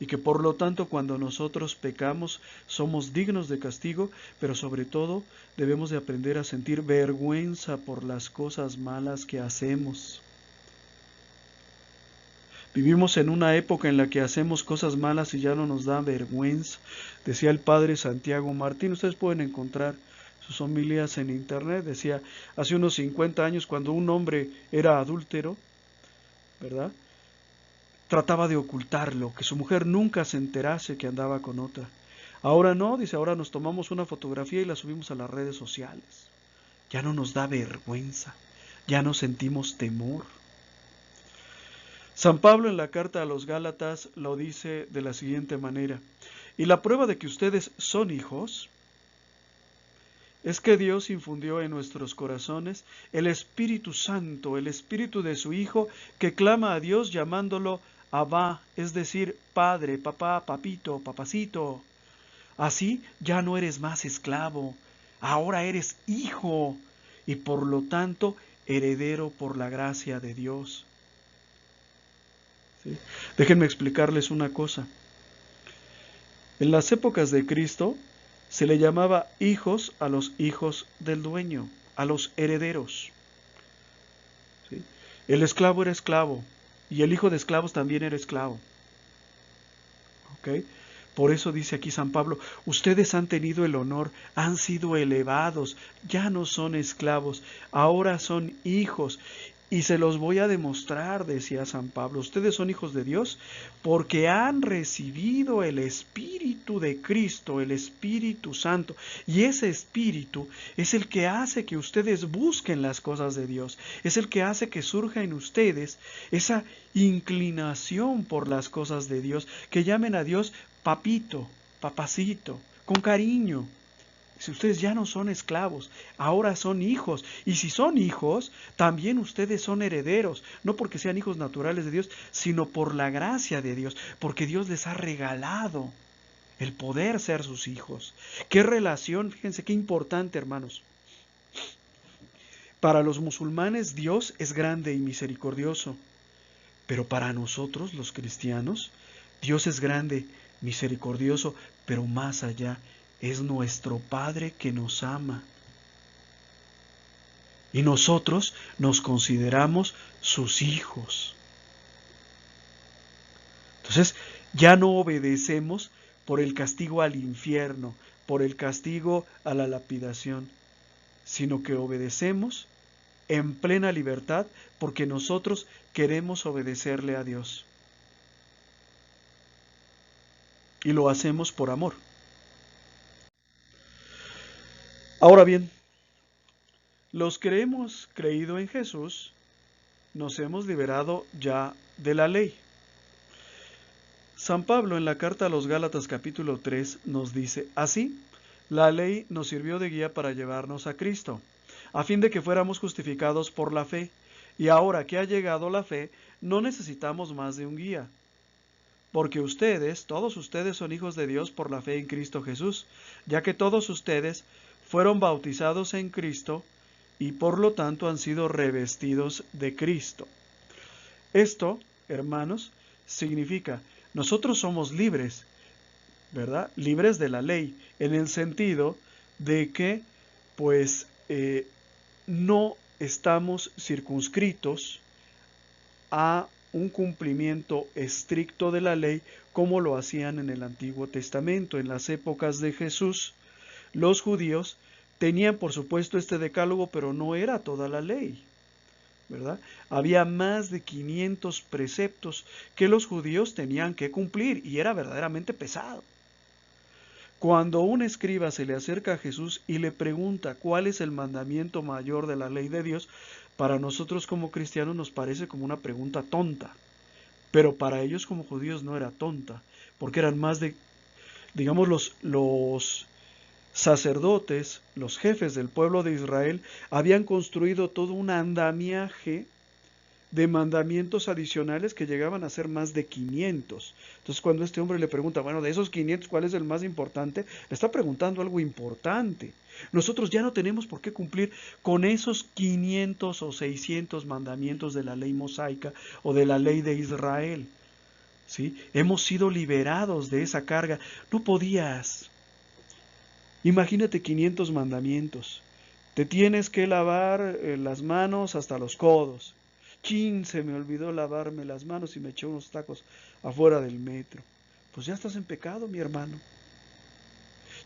y que por lo tanto cuando nosotros pecamos somos dignos de castigo, pero sobre todo debemos de aprender a sentir vergüenza por las cosas malas que hacemos. Vivimos en una época en la que hacemos cosas malas y ya no nos da vergüenza. Decía el padre Santiago Martín, ustedes pueden encontrar sus homilías en internet, decía, hace unos 50 años cuando un hombre era adúltero, ¿verdad?, trataba de ocultarlo, que su mujer nunca se enterase que andaba con otra. Ahora no, dice, ahora nos tomamos una fotografía y la subimos a las redes sociales. Ya no nos da vergüenza, ya no sentimos temor. San Pablo en la carta a los Gálatas lo dice de la siguiente manera: y la prueba de que ustedes son hijos es que Dios infundió en nuestros corazones el Espíritu Santo, el Espíritu de su Hijo, que clama a Dios llamándolo Abba, es decir, Padre, papá, papito, papacito. Así ya no eres más esclavo, ahora eres hijo y por lo tanto heredero por la gracia de Dios. ¿Sí? Déjenme explicarles una cosa. En las épocas de Cristo se le llamaba hijos a los hijos del dueño, a los herederos. ¿Sí? El esclavo era esclavo y el hijo de esclavos también era esclavo. ¿Ok? Por eso dice aquí San Pablo, ustedes han tenido el honor, han sido elevados, ya no son esclavos, ahora son hijos. Y se los voy a demostrar, decía San Pablo, ustedes son hijos de Dios porque han recibido el Espíritu de Cristo, el Espíritu Santo. Y ese Espíritu es el que hace que ustedes busquen las cosas de Dios, es el que hace que surja en ustedes esa inclinación por las cosas de Dios, que llamen a Dios papito, papacito, con cariño. Si ustedes ya no son esclavos, ahora son hijos. Y si son hijos, también ustedes son herederos. No porque sean hijos naturales de Dios, sino por la gracia de Dios. Porque Dios les ha regalado el poder ser sus hijos. ¿Qué relación? Fíjense qué importante, hermanos. Para los musulmanes Dios es grande y misericordioso. Pero para nosotros, los cristianos, Dios es grande, misericordioso, pero más allá. Es nuestro Padre que nos ama. Y nosotros nos consideramos sus hijos. Entonces, ya no obedecemos por el castigo al infierno, por el castigo a la lapidación, sino que obedecemos en plena libertad porque nosotros queremos obedecerle a Dios. Y lo hacemos por amor. Ahora bien, los que hemos creído en Jesús, nos hemos liberado ya de la ley. San Pablo en la carta a los Gálatas capítulo 3 nos dice, así, la ley nos sirvió de guía para llevarnos a Cristo, a fin de que fuéramos justificados por la fe. Y ahora que ha llegado la fe, no necesitamos más de un guía. Porque ustedes, todos ustedes son hijos de Dios por la fe en Cristo Jesús, ya que todos ustedes fueron bautizados en Cristo y por lo tanto han sido revestidos de Cristo. Esto, hermanos, significa, nosotros somos libres, ¿verdad? Libres de la ley, en el sentido de que, pues, no estamos circunscritos a un cumplimiento estricto de la ley como lo hacían en el Antiguo Testamento. En las épocas de Jesús, los judíos tenían, por supuesto, este decálogo, pero no era toda la ley, ¿verdad? Había más de 500 preceptos que los judíos tenían que cumplir y era verdaderamente pesado. Cuando un escriba se le acerca a Jesús y le pregunta cuál es el mandamiento mayor de la ley de Dios, para nosotros como cristianos nos parece como una pregunta tonta, pero para ellos como judíos no era tonta, porque eran más de, digamos, los sacerdotes, los jefes del pueblo de Israel, habían construido todo un andamiaje de mandamientos adicionales que llegaban a ser más de 500. Entonces, cuando este hombre le pregunta, bueno, de esos 500, ¿cuál es el más importante? Le está preguntando algo importante. Nosotros ya no tenemos por qué cumplir con esos 500 o 600 mandamientos de la ley mosaica o de la ley de Israel. ¿Sí? Hemos sido liberados de esa carga. No podías. Imagínate 500 mandamientos. Te tienes que lavar las manos hasta los codos. Chin, se me olvidó lavarme las manos y me eché unos tacos afuera del metro. Pues ya estás en pecado, mi hermano.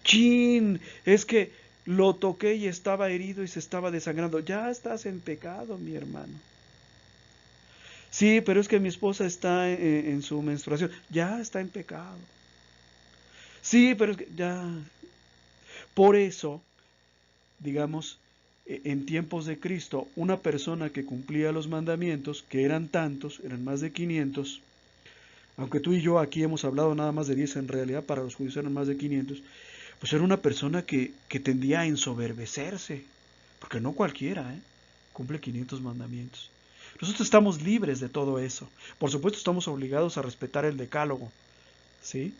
Chin, es que lo toqué y estaba herido y se estaba desangrando. Ya estás en pecado, mi hermano. Sí, pero es que mi esposa está en su menstruación. Ya está en pecado. Sí, pero es que ya. Por eso, digamos, en tiempos de Cristo, una persona que cumplía los mandamientos, que eran tantos, eran más de 500, aunque tú y yo aquí hemos hablado nada más de 10, en realidad para los judíos eran más de 500, pues era una persona que tendía a ensoberbecerse, porque no cualquiera cumple 500 mandamientos. Nosotros estamos libres de todo eso. Por supuesto estamos obligados a respetar el decálogo, ¿sí?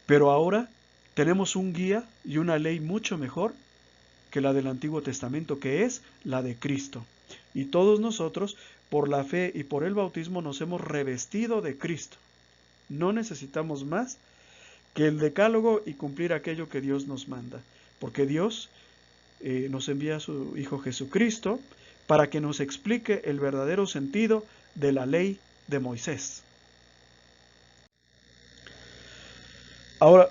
Pero ahora tenemos un guía y una ley mucho mejor que la del Antiguo Testamento, que es la de Cristo. Y todos nosotros, por la fe y por el bautismo, nos hemos revestido de Cristo. No necesitamos más que el decálogo y cumplir aquello que Dios nos manda, porque Dios nos envía a su Hijo Jesucristo para que nos explique el verdadero sentido de la ley de Moisés. Ahora,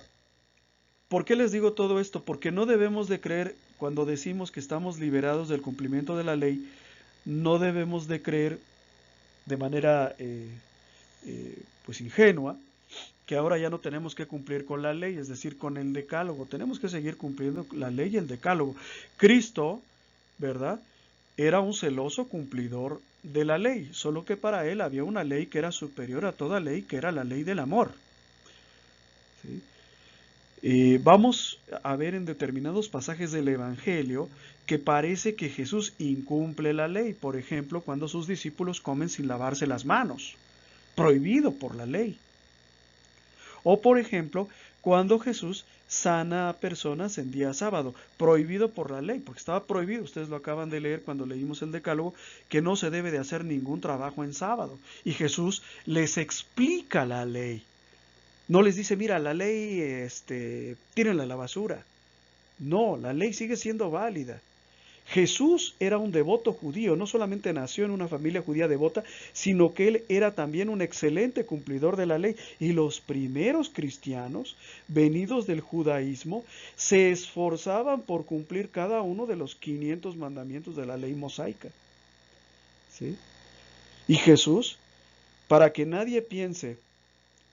¿por qué les digo todo esto? Porque no debemos de creer, cuando decimos que estamos liberados del cumplimiento de la ley, no debemos de creer de manera pues ingenua que ahora ya no tenemos que cumplir con la ley, es decir, con el decálogo. Tenemos que seguir cumpliendo la ley y el decálogo. Cristo, ¿verdad?, era un celoso cumplidor de la ley, solo que para él había una ley que era superior a toda ley, que era la ley del amor. ¿Sí? Vamos a ver en determinados pasajes del Evangelio que parece que Jesús incumple la ley. Por ejemplo, cuando sus discípulos comen sin lavarse las manos, prohibido por la ley. O por ejemplo, cuando Jesús sana a personas en día sábado, prohibido por la ley, porque estaba prohibido, ustedes lo acaban de leer cuando leímos el Decálogo, que no se debe de hacer ningún trabajo en sábado. Y Jesús les explica la ley. No les dice, mira, la ley, tírenla a la basura. No, la ley sigue siendo válida. Jesús era un devoto judío, no solamente nació en una familia judía devota, sino que él era también un excelente cumplidor de la ley. Y los primeros cristianos, venidos del judaísmo, se esforzaban por cumplir cada uno de los 500 mandamientos de la ley mosaica. ¿Sí? Y Jesús, para que nadie piense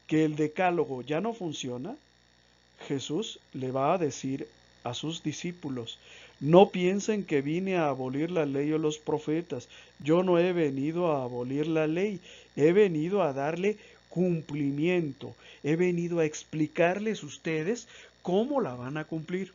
que el decálogo ya no funciona, Jesús le va a decir a sus discípulos: no piensen que vine a abolir la ley o los profetas. Yo no he venido a abolir la ley, he venido a darle cumplimiento, he venido a explicarles ustedes cómo la van a cumplir.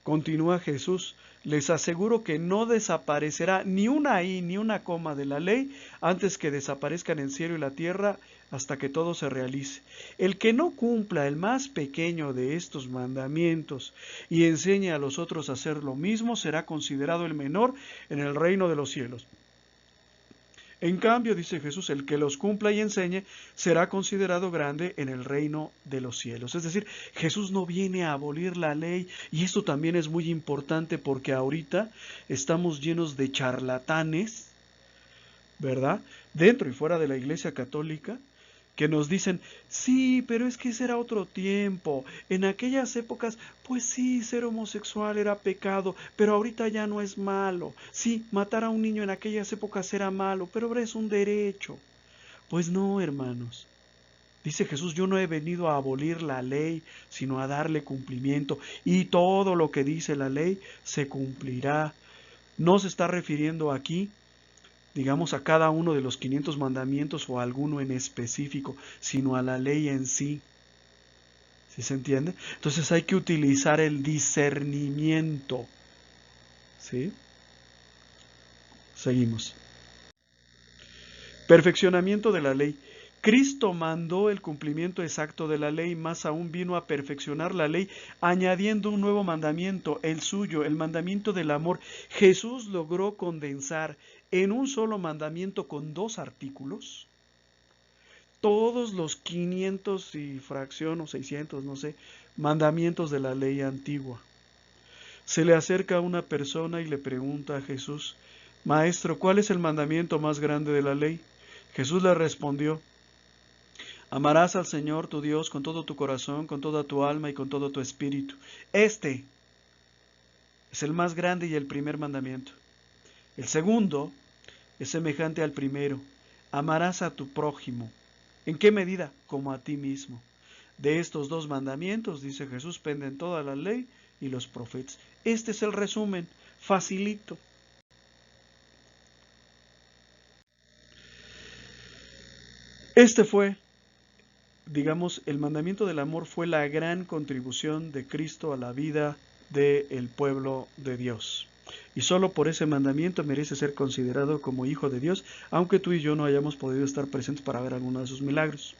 Continúa Jesús: les aseguro que no desaparecerá ni una i ni una coma de la ley antes que desaparezcan el cielo y la tierra, hasta que todo se realice. El que no cumpla el más pequeño de estos mandamientos y enseñe a los otros a hacer lo mismo, será considerado el menor en el reino de los cielos. En cambio, dice Jesús, el que los cumpla y enseñe será considerado grande en el reino de los cielos. Es decir, Jesús no viene a abolir la ley, y esto también es muy importante porque ahorita estamos llenos de charlatanes, ¿verdad? Dentro y fuera de la Iglesia Católica, que nos dicen: sí, pero es que ese era otro tiempo. En aquellas épocas, pues sí, ser homosexual era pecado, pero ahorita ya no es malo. Sí, matar a un niño en aquellas épocas era malo, pero ahora es un derecho. Pues no, hermanos. Dice Jesús: yo no he venido a abolir la ley, sino a darle cumplimiento. Y todo lo que dice la ley se cumplirá. No se está refiriendo aquí, digamos, a cada uno de los 500 mandamientos o a alguno en específico, sino a la ley en sí. ¿Sí se entiende? Entonces hay que utilizar el discernimiento. ¿Sí? Seguimos. Perfeccionamiento de la ley. Cristo mandó el cumplimiento exacto de la ley, más aún vino a perfeccionar la ley, añadiendo un nuevo mandamiento, el suyo, el mandamiento del amor. Jesús logró condensar en un solo mandamiento con 2 artículos todos los 500 y fracción o 600, no sé, mandamientos de la ley antigua. Se le acerca a una persona y le pregunta a Jesús: Maestro, ¿cuál es el mandamiento más grande de la ley? Jesús le respondió: amarás al Señor tu Dios con todo tu corazón, con toda tu alma y con todo tu espíritu. Este es el más grande y el primer mandamiento. El segundo es semejante al primero: amarás a tu prójimo. ¿En qué medida? Como a ti mismo. De estos 2 mandamientos, dice Jesús, penden toda la ley y los profetas. Este es el resumen, facilito. Este fue, digamos, el mandamiento del amor fue la gran contribución de Cristo a la vida del pueblo de Dios. Y solo por ese mandamiento merece ser considerado como hijo de Dios, aunque tú y yo no hayamos podido estar presentes para ver alguno de sus milagros.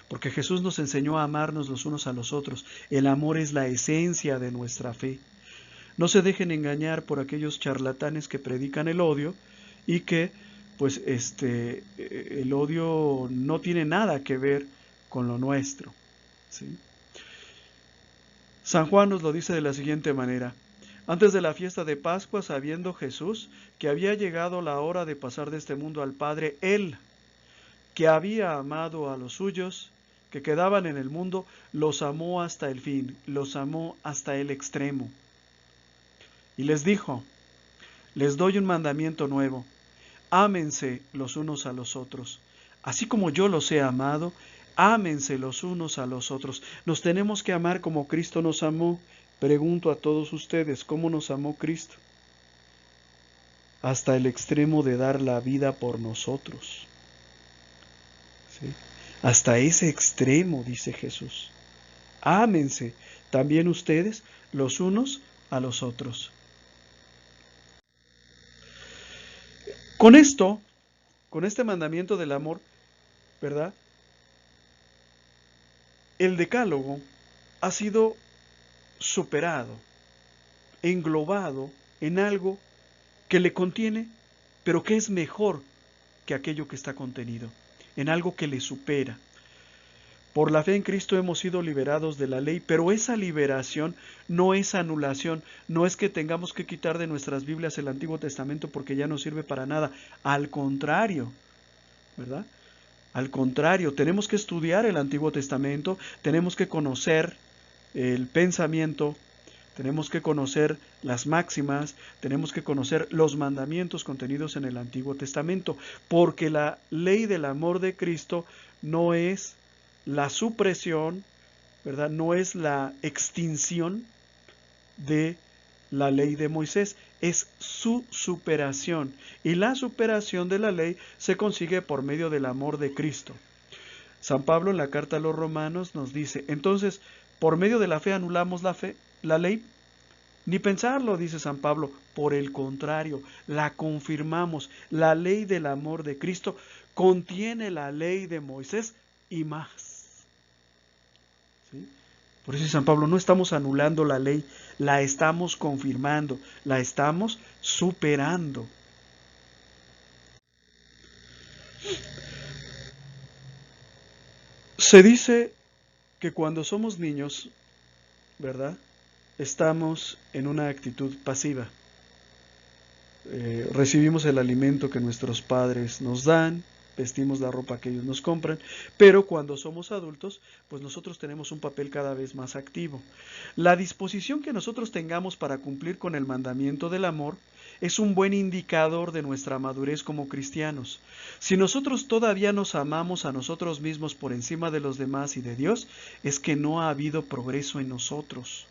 Porque Jesús nos enseñó a amarnos los unos a los otros. El amor es la esencia de nuestra fe. No se dejen engañar por aquellos charlatanes que predican el odio y que, pues, el odio no tiene nada que ver con lo nuestro, ¿sí? San Juan nos lo dice de la siguiente manera: antes de la fiesta de Pascua, sabiendo Jesús que había llegado la hora de pasar de este mundo al Padre, Él, que había amado a los suyos, que quedaban en el mundo, los amó hasta el fin, los amó hasta el extremo. Y les dijo: les doy un mandamiento nuevo, ámense los unos a los otros. Así como yo los he amado, ámense los unos a los otros. Nos tenemos que amar como Cristo nos amó. Pregunto a todos ustedes: ¿cómo nos amó Cristo? Hasta el extremo de dar la vida por nosotros. ¿Sí? Hasta ese extremo, dice Jesús. Ámense también ustedes los unos a los otros. Con esto, con este mandamiento del amor, ¿verdad? El decálogo ha sido superado, englobado en algo que le contiene, pero que es mejor que aquello que está contenido, en algo que le supera. Por la fe en Cristo hemos sido liberados de la ley, pero esa liberación no es anulación, no es que tengamos que quitar de nuestras Biblias el Antiguo Testamento porque ya no sirve para nada. Al contrario, ¿verdad? Al contrario, tenemos que estudiar el Antiguo Testamento, tenemos que conocer el pensamiento, tenemos que conocer las máximas, tenemos que conocer los mandamientos contenidos en el Antiguo Testamento, porque la ley del amor de Cristo no es la supresión, ¿verdad? No es la extinción de la ley de Moisés, es su superación. Y la superación de la ley se consigue por medio del amor de Cristo. San Pablo en la carta a los Romanos nos dice, entonces, por medio de la fe anulamos la ley. Ni pensarlo, dice San Pablo, por el contrario, la confirmamos. La ley del amor de Cristo contiene la ley de Moisés y más. ¿Sí? Por eso San Pablo, no estamos anulando la ley, la estamos confirmando, la estamos superando. Se dice que cuando somos niños, ¿verdad? Estamos en una actitud pasiva. Recibimos el alimento que nuestros padres nos dan, vestimos la ropa que ellos nos compran, pero cuando somos adultos, pues nosotros tenemos un papel cada vez más activo. La disposición que nosotros tengamos para cumplir con el mandamiento del amor es un buen indicador de nuestra madurez como cristianos. Si nosotros todavía nos amamos a nosotros mismos por encima de los demás y de Dios, es que no ha habido progreso en nosotros.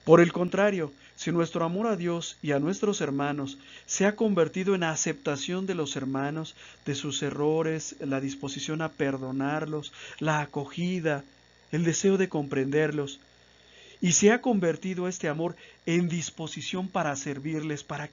Por el contrario, si nuestro amor a Dios y a nuestros hermanos se ha convertido en aceptación de los hermanos, de sus errores, la disposición a perdonarlos, la acogida, el deseo de comprenderlos, y se ha convertido este amor en disposición para servirles, para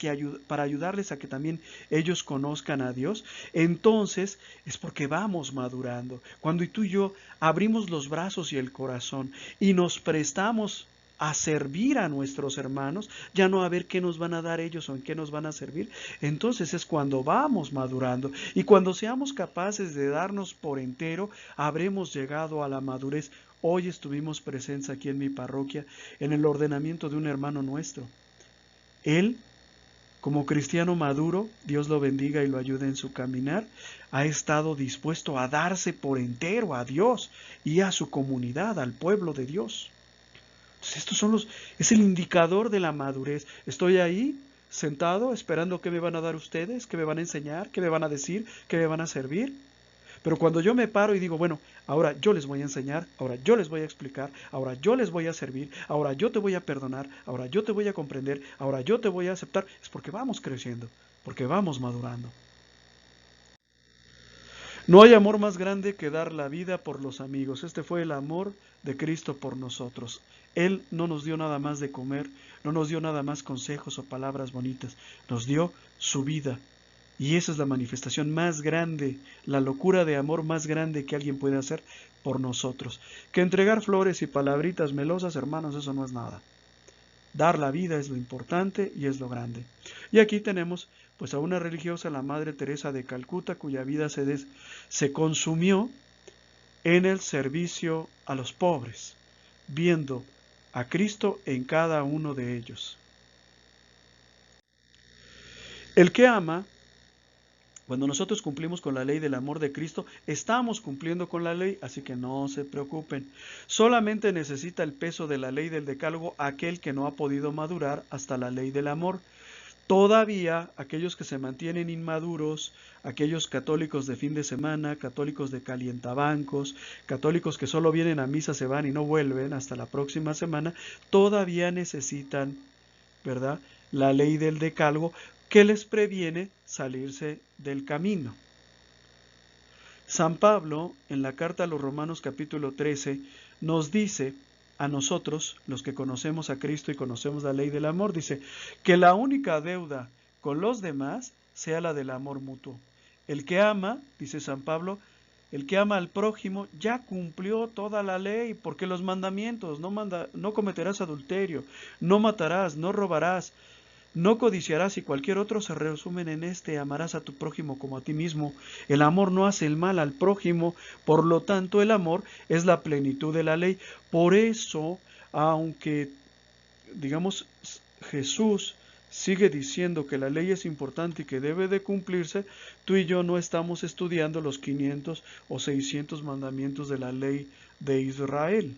ayudarles a que también ellos conozcan a Dios, entonces es porque vamos madurando. Cuando tú y yo abrimos los brazos y el corazón y nos prestamos a servir a nuestros hermanos, ya no a ver qué nos van a dar ellos o en qué nos van a servir, entonces es cuando vamos madurando, y cuando seamos capaces de darnos por entero, habremos llegado a la madurez. Hoy estuvimos presentes aquí en mi parroquia en el ordenamiento de un hermano nuestro. Él, como cristiano maduro, Dios lo bendiga y lo ayude en su caminar, ha estado dispuesto a darse por entero a Dios y a su comunidad, al pueblo de Dios. Entonces, es el indicador de la madurez. Estoy ahí, sentado, esperando qué me van a dar ustedes, qué me van a enseñar, qué me van a decir, qué me van a servir. Pero cuando yo me paro y digo, bueno, ahora yo les voy a enseñar, ahora yo les voy a explicar, ahora yo les voy a servir, ahora yo te voy a perdonar, ahora yo te voy a comprender, ahora yo te voy a aceptar, es porque vamos creciendo, porque vamos madurando. No hay amor más grande que dar la vida por los amigos. Este fue el amor de Cristo por nosotros. Él no nos dio nada más de comer, no nos dio nada más consejos o palabras bonitas, nos dio su vida. Y esa es la manifestación más grande, la locura de amor más grande que alguien puede hacer por nosotros. Que entregar flores y palabritas melosas, hermanos, eso no es nada. Dar la vida es lo importante y es lo grande. Y aquí tenemos pues a una religiosa, la Madre Teresa de Calcuta, cuya vida se consumió en el servicio a los pobres, viendo a Cristo en cada uno de ellos. El que ama, cuando nosotros cumplimos con la ley del amor de Cristo, estamos cumpliendo con la ley, así que no se preocupen. Solamente necesita el peso de la ley del decálogo aquel que no ha podido madurar hasta la ley del amor. Todavía aquellos que se mantienen inmaduros, aquellos católicos de fin de semana, católicos de calientabancos, católicos que solo vienen a misa, se van y no vuelven hasta la próxima semana, todavía necesitan, ¿verdad?, la ley del decálogo que les previene salirse del camino. San Pablo, en la carta a los Romanos capítulo 13, nos dice a nosotros, los que conocemos a Cristo y conocemos la ley del amor, dice que la única deuda con los demás sea la del amor mutuo. El que ama, dice San Pablo, el que ama al prójimo ya cumplió toda la ley, porque los mandamientos, no cometerás adulterio, no matarás, no robarás, No codiciarás, y cualquier otro se resumen en este: amarás a tu prójimo como a ti mismo. El amor no hace el mal al prójimo, por lo tanto el amor es la plenitud de la ley. Por eso, aunque, digamos, Jesús sigue diciendo que la ley es importante y que debe de cumplirse, tú y yo no estamos estudiando los 500 o 600 mandamientos de la ley de Israel,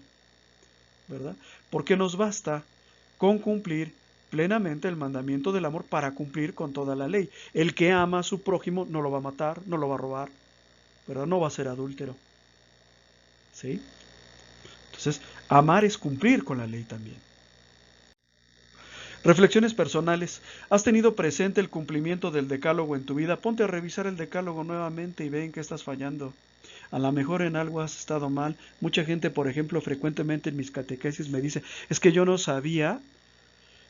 ¿verdad? Porque nos basta con cumplir plenamente el mandamiento del amor para cumplir con toda la ley. El que ama a su prójimo no lo va a matar, no lo va a robar, ¿verdad? No va a ser adúltero, ¿sí? Entonces, amar es cumplir con la ley también. Reflexiones personales. ¿Has tenido presente el cumplimiento del decálogo en tu vida? Ponte a revisar el decálogo nuevamente y ve en qué estás fallando. A lo mejor en algo has estado mal. Mucha gente, por ejemplo, frecuentemente en mis catequesis me dice: es que yo no sabía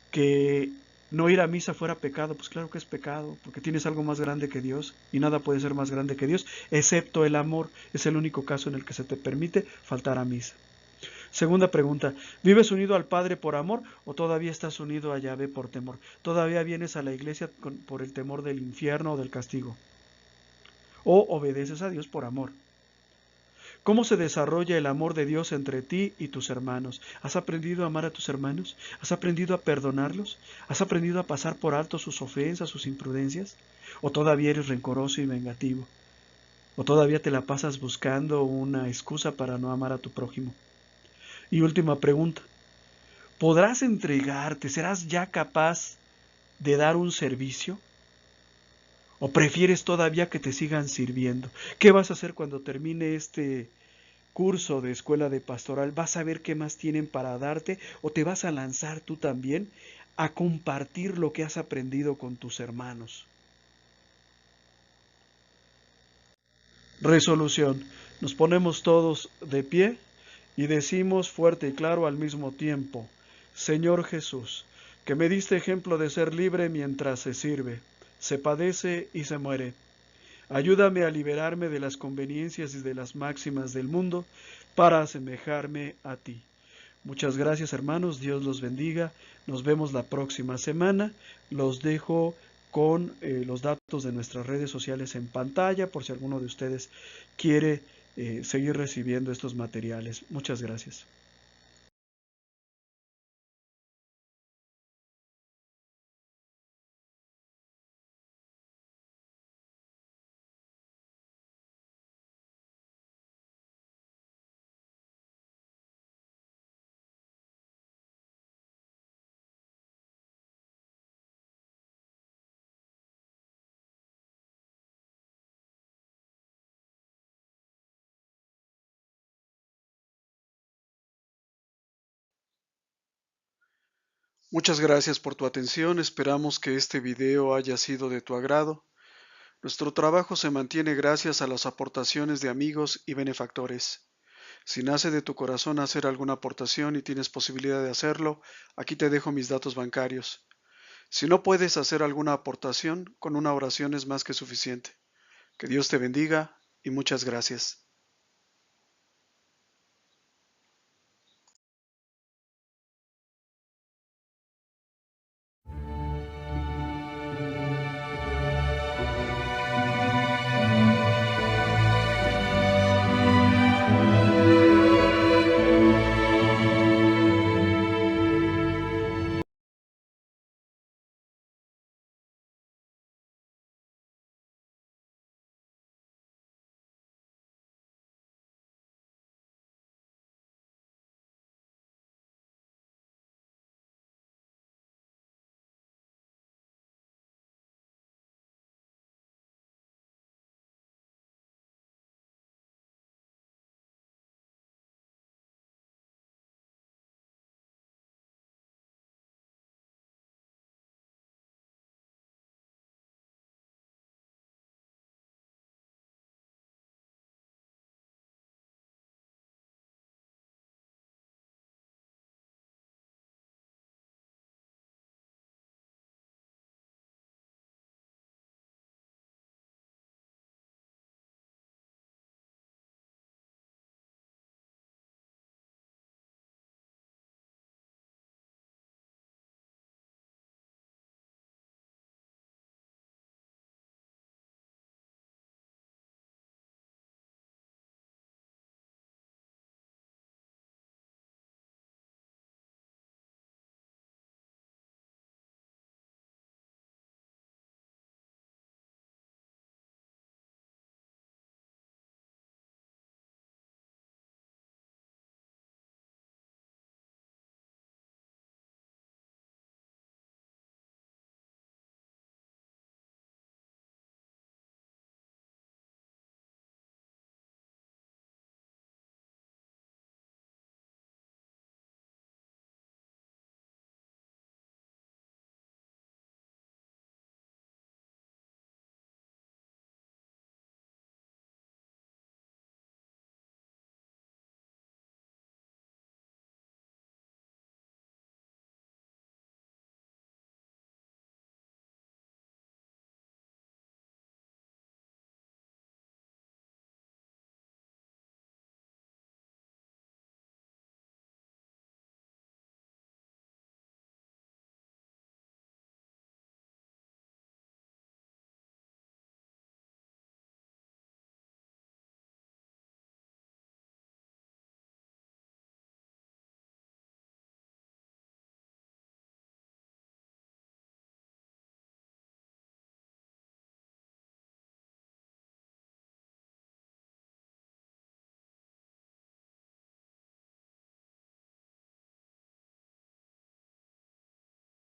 que no ir a misa fuera pecado. Pues claro que es pecado, porque tienes algo más grande que Dios, y nada puede ser más grande que Dios, excepto el amor. Es el único caso en el que se te permite faltar a misa. Segunda pregunta: ¿vives unido al Padre por amor o todavía estás unido a Yahvé por temor? ¿Todavía vienes a la iglesia por el temor del infierno o del castigo? ¿O obedeces a Dios por amor? ¿Cómo se desarrolla el amor de Dios entre ti y tus hermanos? ¿Has aprendido a amar a tus hermanos? ¿Has aprendido a perdonarlos? ¿Has aprendido a pasar por alto sus ofensas, sus imprudencias? ¿O todavía eres rencoroso y vengativo? ¿O todavía te la pasas buscando una excusa para no amar a tu prójimo? Y última pregunta: ¿podrás entregarte? ¿Serás ya capaz de dar un servicio? ¿O prefieres todavía que te sigan sirviendo? ¿Qué vas a hacer cuando termine este curso de escuela de pastoral? ¿Vas a ver qué más tienen para darte o te vas a lanzar tú también a compartir lo que has aprendido con tus hermanos? Resolución. Nos ponemos todos de pie y decimos fuerte y claro al mismo tiempo: Señor Jesús, que me diste ejemplo de ser libre mientras se sirve, se padece y se muere. Ayúdame a liberarme de las conveniencias y de las máximas del mundo para asemejarme a ti. Muchas gracias, hermanos. Dios los bendiga. Nos vemos la próxima semana. Los dejo con los datos de nuestras redes sociales en pantalla por si alguno de ustedes quiere seguir recibiendo estos materiales. Muchas gracias. Muchas gracias por tu atención. Esperamos que este video haya sido de tu agrado. Nuestro trabajo se mantiene gracias a las aportaciones de amigos y benefactores. Si nace de tu corazón hacer alguna aportación y tienes posibilidad de hacerlo, aquí te dejo mis datos bancarios. Si no puedes hacer alguna aportación, con una oración es más que suficiente. Que Dios te bendiga y muchas gracias.